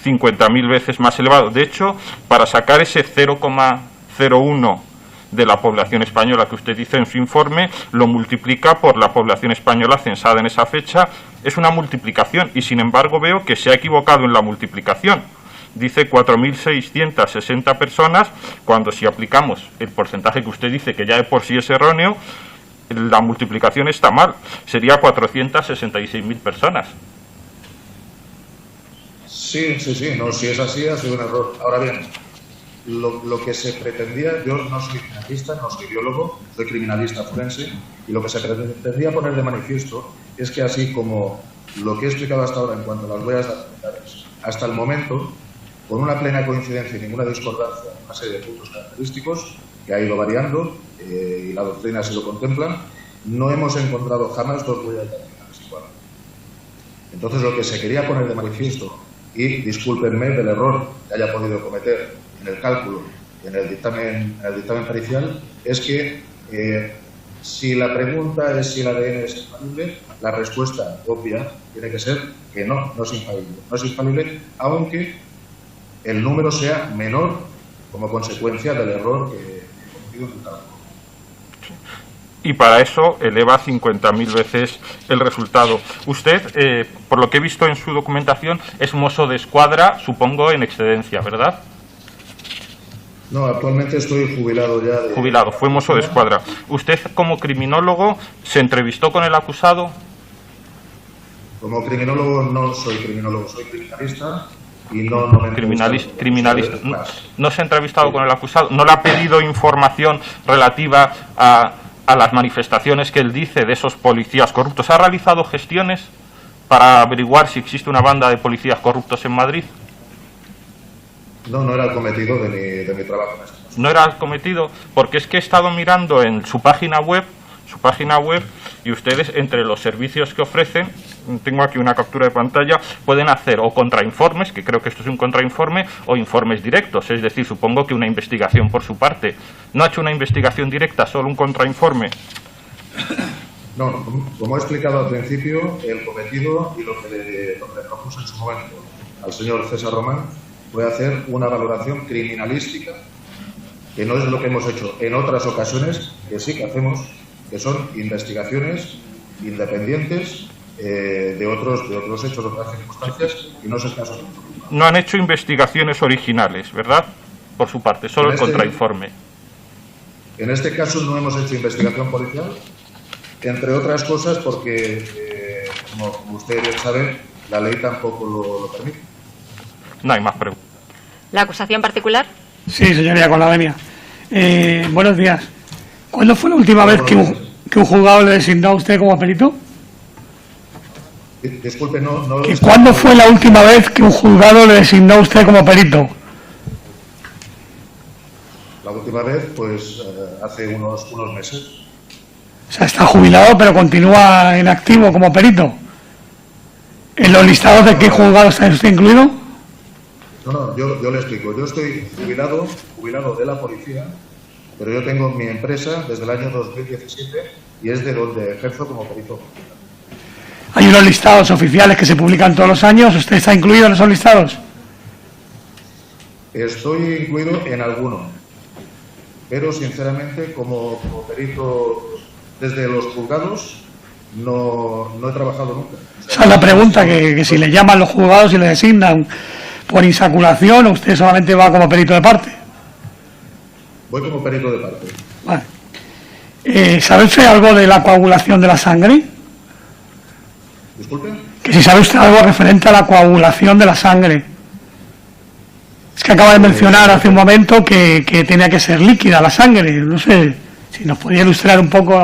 50.000 veces más elevado. De hecho, para sacar ese 0,01 de la población española que usted dice en su informe, lo multiplica por la población española censada en esa fecha. Es una multiplicación y, sin embargo, veo que se ha equivocado en la multiplicación. Dice 4.660 personas, cuando si aplicamos el porcentaje que usted dice, que ya de por sí es erróneo, la multiplicación está mal, sería 466.000 personas. Sí, no, si es así ha sido un error. Ahora bien, lo que se pretendía, yo no soy criminalista, no soy biólogo, soy criminalista forense, y lo que se pretendía poner de manifiesto es que así como lo que he explicado hasta ahora en cuanto a las huellas dactilares, hasta el momento, con una plena coincidencia y ninguna discordancia en una serie de puntos característicos, que ha ido variando, y la doctrina así lo contempla, no hemos encontrado jamás 2 huellas dactilares iguales. Entonces, lo que se quería poner de manifiesto, y discúlpenme del error que haya podido cometer en el cálculo y en el dictamen pericial, es que si la pregunta es si el ADN es infalible, la respuesta obvia tiene que ser que no es infalible. No es infalible, aunque el número sea menor como consecuencia del error que he cometido en el cálculo. Y para eso eleva 50.000 veces el resultado. Usted, por lo que he visto en su documentación, es mozo de escuadra, supongo, en excedencia, ¿verdad? No, actualmente estoy jubilado ya. Jubilado, fue mozo de escuadra. ¿Usted, como criminólogo, se entrevistó con el acusado? Como criminólogo no soy criminólogo, soy criminalista y no me criminalista. ¿No se ha entrevistado con el acusado? ¿No le ha pedido información relativa a las manifestaciones que él dice de esos policías corruptos? ¿Ha realizado gestiones para averiguar si existe una banda de policías corruptos en Madrid? No era el cometido de mi trabajo. No era el cometido, porque es que he estado mirando en su página web, y ustedes, entre los servicios que ofrecen, tengo aquí una captura de pantalla, pueden hacer o contrainformes, que creo que esto es un contrainforme, o informes directos, es decir, supongo que una investigación por su parte. ¿No ha hecho una investigación directa, solo un contrainforme? No, como he explicado al principio, el cometido y lo que le propuse en su momento al señor César Román fue hacer una valoración criminalística, que no es lo que hemos hecho en otras ocasiones, que sí que hacemos, que son investigaciones independientes de otros hechos, de otras circunstancias, y no es el caso. No han hecho investigaciones originales, ¿verdad? Por su parte, solo el contrainforme. En este caso no hemos hecho investigación policial, entre otras cosas porque, como ustedes saben, la ley tampoco lo permite. No hay más preguntas. ¿La acusación particular? Sí, señoría, con la venia. Buenos días. ¿Cuándo fue la última vez que un juzgado le designó a usted como perito? Disculpe, no... ¿Cuándo fue la última vez que un juzgado le designó a usted como perito? La última vez, pues, hace unos meses. O sea, está jubilado, pero continúa en activo como perito. ¿En los listados de qué juzgado está usted incluido? No, yo le explico. Yo estoy jubilado de la policía, pero yo tengo mi empresa desde el año 2017 y es de donde ejerzo como perito. Hay unos listados oficiales que se publican todos los años. ¿Usted está incluido en esos listados? Estoy incluido en alguno, pero sinceramente como perito desde los juzgados no he trabajado nunca. Esa es la pregunta, que si le llaman los juzgados y le designan por insaculación, o usted solamente va como perito de parte. Voy como perito de parte. Vale. ¿Sabe usted algo de la coagulación de la sangre? Disculpe. Que si sabe usted algo referente a la coagulación de la sangre. Es que acaba de mencionar hace un momento que tenía que ser líquida la sangre. No sé si nos podía ilustrar un poco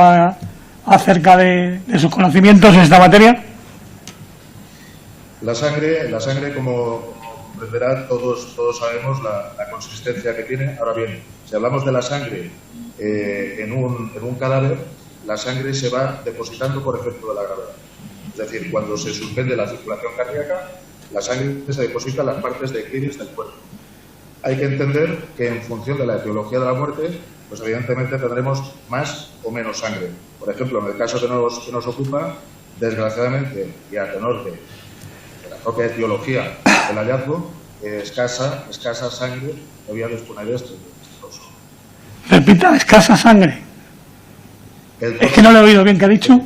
acerca de sus conocimientos en esta materia. La sangre, como comprenderán, todos sabemos la consistencia que tiene. Ahora bien, si hablamos de la sangre en un cadáver, la sangre se va depositando por efecto de la gravedad. Es decir, cuando se suspende la circulación cardíaca, la sangre se deposita en las partes declives del cuerpo. Hay que entender que en función de la etiología de la muerte, pues evidentemente tendremos más o menos sangre. Por ejemplo, en el caso que nos ocupa, desgraciadamente, y a tenor de la propia etiología del hallazgo, escasa sangre había disponer este torso. Repita, escasa sangre. Es que no lo he oído bien, ¿qué ha dicho?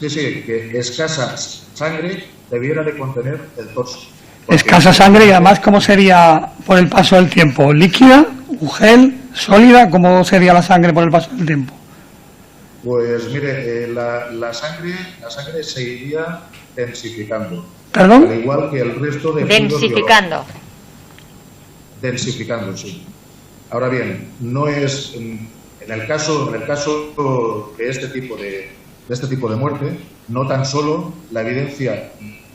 Sí, que escasa sangre debiera de contener el torso. Escasa sangre, y además, ¿cómo sería por el paso del tiempo? ¿Líquida, un gel, sólida? ¿Cómo sería la sangre por el paso del tiempo? Pues mire, la sangre se iría densificando. ¿Perdón? Al igual que el resto de... Densificando. Densificando, sí. Ahora bien, no es... En el caso de este tipo de muerte, no tan solo la evidencia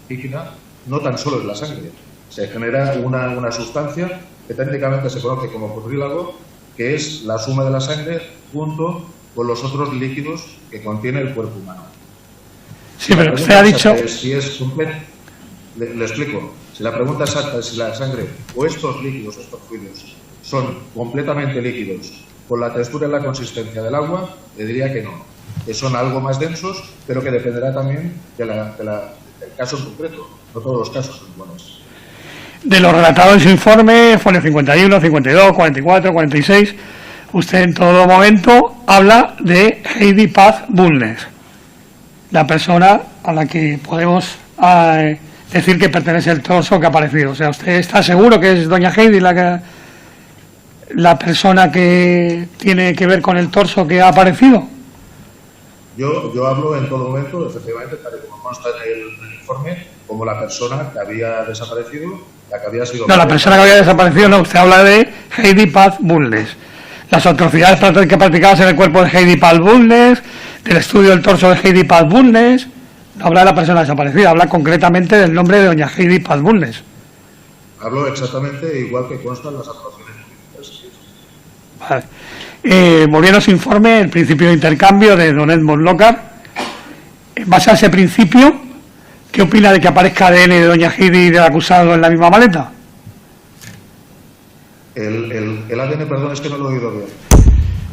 líquida, no tan solo es la sangre. Se genera una sustancia que técnicamente se conoce como purrílago, que es la suma de la sangre junto con los otros líquidos que contiene el cuerpo humano. Sí, pero usted ha dicho... Si es completo, le explico. Si la pregunta exacta es si la sangre o estos líquidos, estos fluidos, son completamente líquidos con la textura y la consistencia del agua, le diría que no. Que son algo más densos, pero que dependerá también del caso en concreto. No todos los casos son iguales. De lo relatado en su informe, folio 51, 52, 44, 46, usted en todo momento habla de Heidi Paz Bulnes, la persona a la que podemos decir que pertenece el torso que ha aparecido. O sea, ¿usted está seguro que es doña Heidi la persona que tiene que ver con el torso que ha aparecido? Yo hablo en todo momento, efectivamente, tal y como consta en el informe, como la persona que había desaparecido, la que había sido... No, la persona que había desaparecido no, usted habla de Heidi Paz Bulnes. Las atrocidades que practicadas en el cuerpo de Heidi Paz Bulnes, del estudio del torso de Heidi Paz Bulnes. No habla de la persona desaparecida, habla concretamente del nombre de doña Heidi Paz Bulnes. Hablo exactamente igual que constan las actuaciones. Vale. Volviendo a su informe, el principio de intercambio de don Edmond Lockhart. En base a ese principio, ¿qué opina de que aparezca ADN de doña Heidi y del acusado en la misma maleta? El ADN, perdón, es que no lo he oído bien.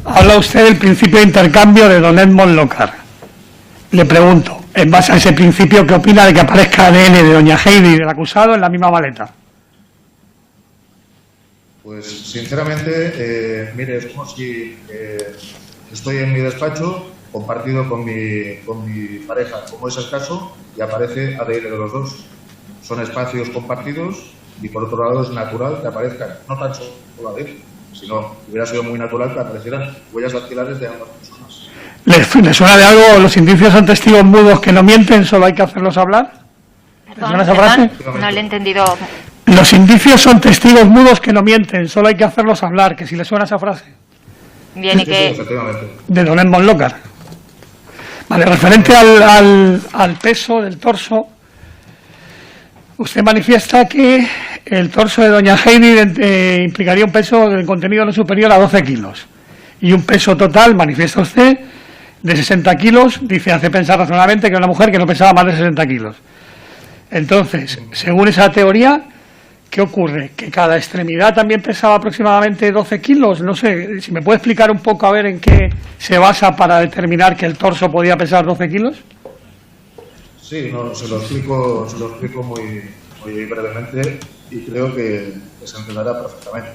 Habla usted del principio de intercambio de don Edmond Lockhart. Le pregunto, en base a ese principio, ¿qué opina de que aparezca ADN de doña Heidi y del acusado en la misma maleta? Pues sinceramente, mire, es como si estoy en mi despacho compartido con mi pareja, como es el caso, y aparece ADN de los dos. Son espacios compartidos y por otro lado es natural que aparezcan, no tan solo ADN, sino hubiera sido muy natural que aparecieran huellas dactilares de ambas personas. ¿Le suena de algo? ¿Los indicios son testigos mudos que no mienten, solo hay que hacerlos hablar? Perdón, suena esa frase? no le he entendido. Los indicios son testigos mudos que no mienten, solo hay que hacerlos hablar, que si le suena esa frase. Bien, y que... De don Edmond Lockhart. Vale, referente al peso del torso, usted manifiesta que el torso de doña Heidi implicaría un peso del contenido no superior a 12 kilos. Y un peso total, manifiesta usted, de 60 kilos, dice, hace pensar razonablemente que era una mujer que no pesaba más de 60 kilos. Entonces, según esa teoría, ¿qué ocurre? ¿Que cada extremidad también pesaba aproximadamente 12 kilos? No sé, si me puede explicar un poco a ver en qué se basa para determinar que el torso podía pesar 12 kilos. Sí, no, se lo explico muy brevemente y creo que se entenderá perfectamente.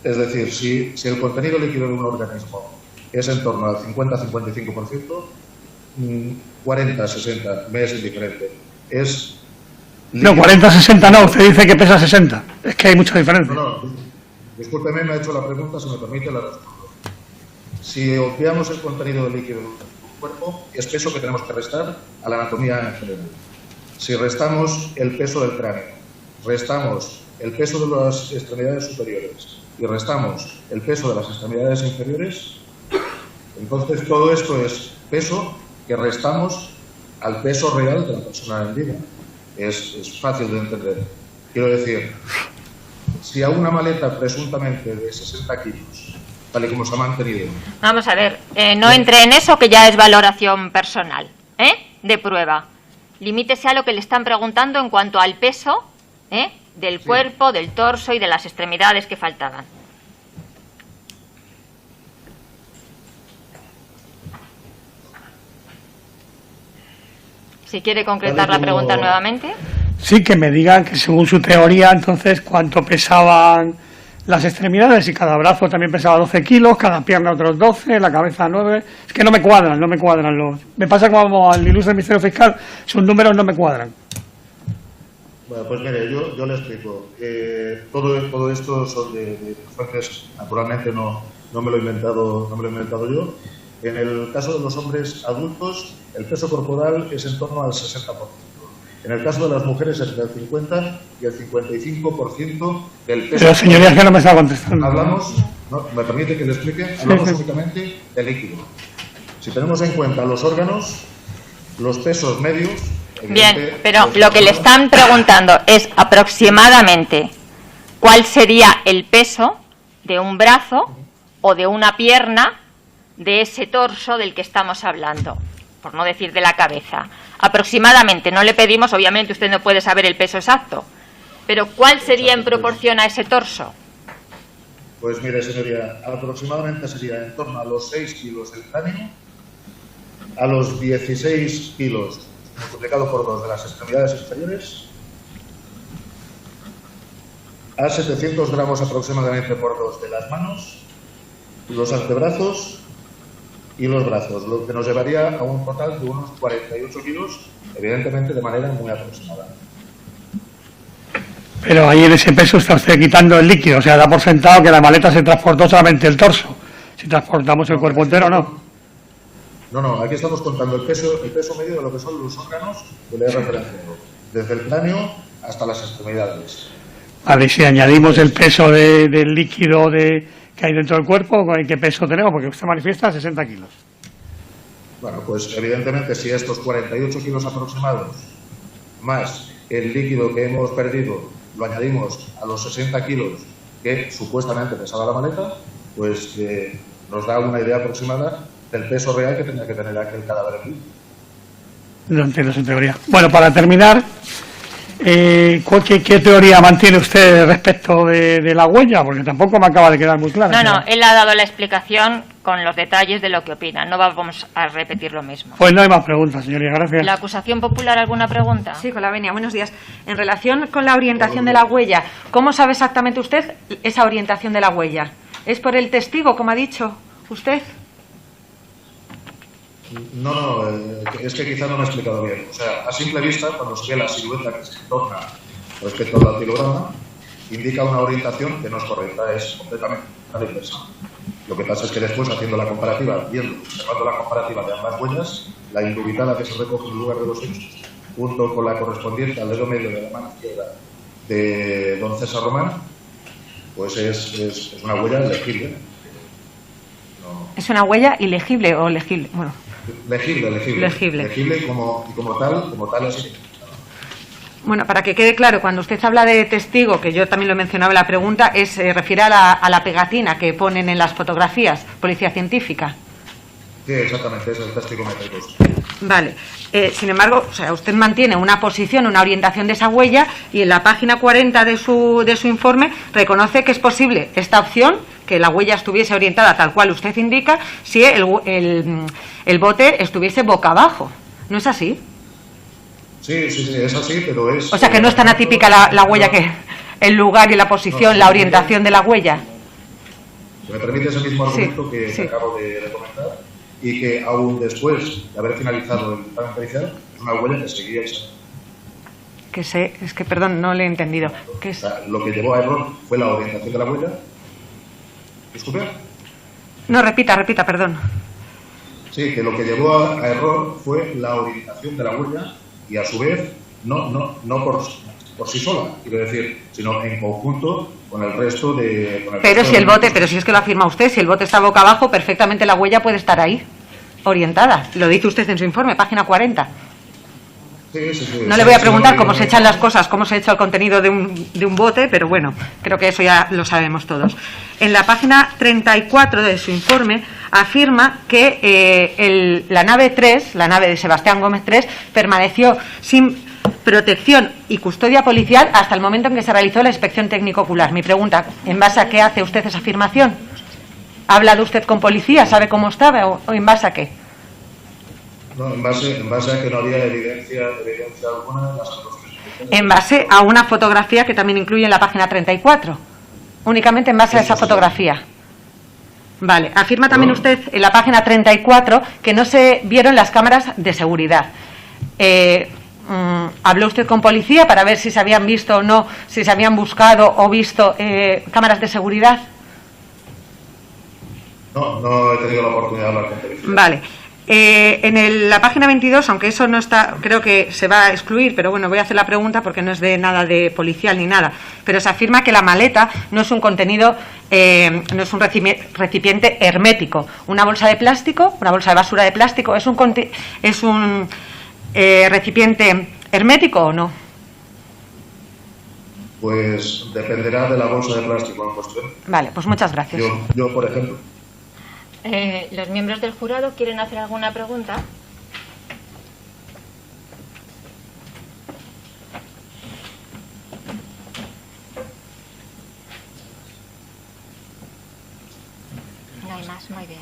Es decir, si el contenido líquido de un organismo es en torno al 50-55%, 40-60 me es indiferente. No, 40-60 no, usted dice que pesa 60. Es que hay mucha diferencia. No, discúlpeme, me ha hecho la pregunta, si me permite la respuesta. Si obviamos el contenido líquido del cuerpo, es peso que tenemos que restar a la anatomía en general. Si restamos el peso del cráneo, restamos el peso de las extremidades superiores y restamos el peso de las extremidades inferiores, entonces todo esto es peso que restamos al peso real de la persona en vida. Es fácil de entender. Quiero decir, si a una maleta presuntamente de 60 kilos, tal y como se ha mantenido... Vamos a ver, no entre en eso, que ya es valoración personal, de prueba. Limítese a lo que le están preguntando en cuanto al peso del cuerpo, del torso y de las extremidades que faltaban. Si quiere concretar la pregunta nuevamente. Sí, que me digan que según su teoría, entonces, cuánto pesaban las extremidades, y cada brazo también pesaba 12 kilos, cada pierna otros 12, la cabeza 9. Es que no me cuadran los... Me pasa como al ilustre Ministerio Fiscal, sus números no me cuadran. Bueno, pues mire, yo le explico. Todo esto son de fuentes, naturalmente no me lo he inventado yo. En el caso de los hombres adultos, el peso corporal es en torno al 60%. En el caso de las mujeres, entre el 50 y el 55% del peso... Pero señoría, que no me está contestando. Hablamos, ¿no? ¿Me permite que le explique? Hablamos únicamente de líquido. Si tenemos en cuenta los órganos, los pesos medios... Bien, pero lo que le están preguntando es aproximadamente cuál sería el peso de un brazo o de una pierna de ese torso del que estamos hablando, por no decir de la cabeza. Aproximadamente, no le pedimos, obviamente usted no puede saber el peso exacto, pero ¿cuál sería en proporción a ese torso? Pues mire, señoría, aproximadamente sería en torno a los 6 kilos el cráneo, a los 16 kilos multiplicado por 2 de las extremidades inferiores, a 700 gramos aproximadamente por 2 de las manos, los antebrazos y los brazos, lo que nos llevaría a un total de unos 48 kilos, evidentemente de manera muy aproximada. Pero ahí en ese peso está usted quitando el líquido, o sea, da por sentado que la maleta se transportó solamente el torso. Si transportamos el cuerpo entero, no. No, aquí estamos contando el peso medio de lo que son los órganos que le he referenciado, desde el cráneo hasta las extremidades. Vale, y si añadimos el peso del líquido que hay dentro del cuerpo, ¿qué peso tenemos? Porque usted manifiesta 60 kilos. Bueno, pues evidentemente si estos 48 kilos aproximados, más el líquido que hemos perdido, lo añadimos a los 60 kilos que supuestamente pesaba la maleta, pues nos da una idea aproximada del peso real que tenía que tener aquel cadáver vivo. No entiendo su teoría. Bueno, para terminar, ¿qué teoría mantiene usted respecto de la huella? Porque tampoco me acaba de quedar muy clara. No, él ha dado la explicación con los detalles de lo que opina. No vamos a repetir lo mismo. Pues no hay más preguntas, señoría. Gracias. ¿La acusación popular alguna pregunta? Sí, con la venia. Buenos días. En relación con la orientación de la huella, ¿cómo sabe exactamente usted esa orientación de la huella? ¿Es por el testigo, como ha dicho usted? No, es que quizá no me he explicado bien. O sea, a simple vista, cuando se ve la silueta que se torna respecto al dactilograma, indica una orientación que no es correcta, es completamente a la inversa. Lo que pasa es que después, haciendo la comparativa, observando la comparativa de ambas huellas, la indubitada que se recoge en el lugar de los hechos, junto con la correspondiente al dedo medio de la mano izquierda de don César Román, pues es una huella legible. No. ¿Es una huella ilegible o legible? Bueno. Legible y como tal así. Bueno, para que quede claro, cuando usted habla de testigo, que yo también lo he mencionado en la pregunta, se refiere a la pegatina que ponen en las fotografías, policía científica. Sí, exactamente, es el testigo métrico. Vale. Sin embargo, o sea, usted mantiene una posición, una orientación de esa huella y en la página 40 de su informe reconoce que es posible esta opción, que la huella estuviese orientada tal cual usted indica, si el bote estuviese boca abajo. ¿No es así? Sí, es así, pero es... O sea, que no es tan atípica la huella, que el lugar y la posición, la orientación de la huella. Si me permite ese mismo argumento que acabo de comentar, y que aún después de haber finalizado el plan pericial, es una huella que seguía esa. Perdón, no le he entendido. O sea, lo que llevó a error fue la orientación de la huella. ¿Disculpe? No, repita, perdón. Sí, que lo que llevó a error fue la orientación de la huella y a su vez no por sí sola, quiero decir, sino en conjunto con el resto de... Pero si es que lo afirma usted, si el bote está boca abajo, perfectamente la huella puede estar ahí, orientada. Lo dice usted en su informe, página 40. No le voy a preguntar cómo se echan las cosas, cómo se echa el contenido de un bote, pero bueno, creo que eso ya lo sabemos todos. En la página 34 de su informe afirma que la nave 3, la nave de Sebastián Gómez 3, permaneció sin protección y custodia policial hasta el momento en que se realizó la inspección técnico-ocular. Mi pregunta, ¿en base a qué hace usted esa afirmación? ¿Ha hablado usted con policía? ¿Sabe cómo estaba o en base a qué? No, en base a que no había evidencia alguna en las fotografías. En base a una fotografía que también incluye en la página 34. Únicamente en base a esa fotografía. Vale. Afirma también usted en la página 34 que no se vieron las cámaras de seguridad. ¿Habló usted con policía para ver si se habían visto o no, si se habían buscado o visto cámaras de seguridad? No he tenido la oportunidad de hablar con policía. Vale. En la página 22, aunque eso no está, creo que se va a excluir, pero bueno, voy a hacer la pregunta porque no es de nada de policial ni nada, pero se afirma que la maleta no es un contenido, no es un recipiente hermético. Una bolsa de plástico, una bolsa de basura de plástico, ¿es un recipiente hermético o no? Pues dependerá de la bolsa de plástico en cuestión. Vale, pues muchas gracias. Yo por ejemplo. ¿Los miembros del jurado quieren hacer alguna pregunta? No hay más, muy bien.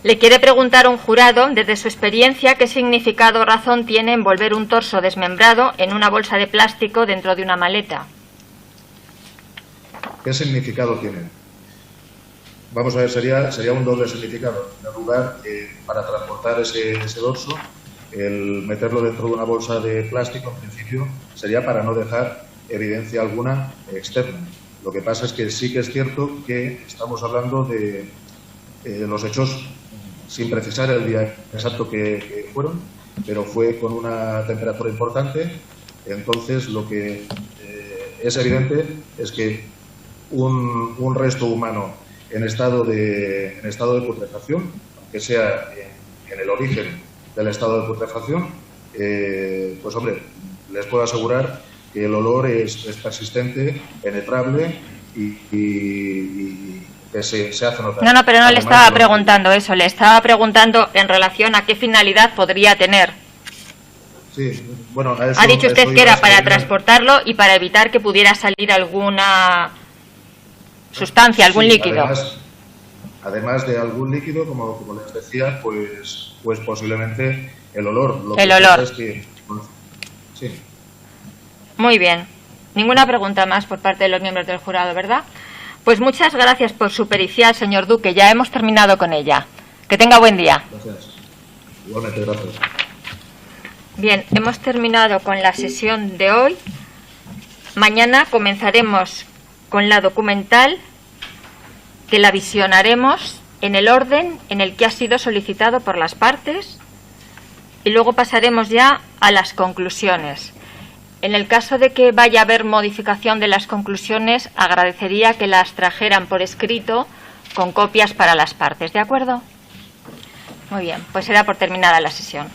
Le quiere preguntar a un jurado, desde su experiencia, qué significado o razón tiene envolver un torso desmembrado en una bolsa de plástico dentro de una maleta. ¿Qué significado tiene? vamos a ver, sería un doble significado. En primer lugar, para transportar ese dorso, el meterlo dentro de una bolsa de plástico, en principio, sería para no dejar evidencia alguna externa. Lo que pasa es que sí que es cierto que estamos hablando de los hechos, sin precisar el día exacto que fueron, pero fue con una temperatura importante. Entonces, lo que es evidente es que un resto humano en estado de putrefacción, aunque sea en el origen del estado de putrefacción, pues hombre, les puedo asegurar que el olor es persistente, penetrable y que se hace notar. No, pero no le estaba preguntando eso, le estaba preguntando en relación a qué finalidad podría tener. Sí, bueno, a eso, ha dicho usted que era para transportarlo y para evitar que pudiera salir alguna sustancia, algún líquido. Además de algún líquido, como les decía, pues posiblemente el olor. El olor. Es que, bueno, sí. Muy bien. Ninguna pregunta más por parte de los miembros del jurado, ¿verdad? Pues muchas gracias por su pericial, señor Duque. Ya hemos terminado con ella. Que tenga buen día. Gracias. Igualmente, gracias. Bien, hemos terminado con la sesión de hoy. Mañana comenzaremos con la documental, que la visionaremos en el orden en el que ha sido solicitado por las partes, y luego pasaremos ya a las conclusiones. En el caso de que vaya a haber modificación de las conclusiones, agradecería que las trajeran por escrito con copias para las partes, ¿de acuerdo? Muy bien, pues será por terminada la sesión.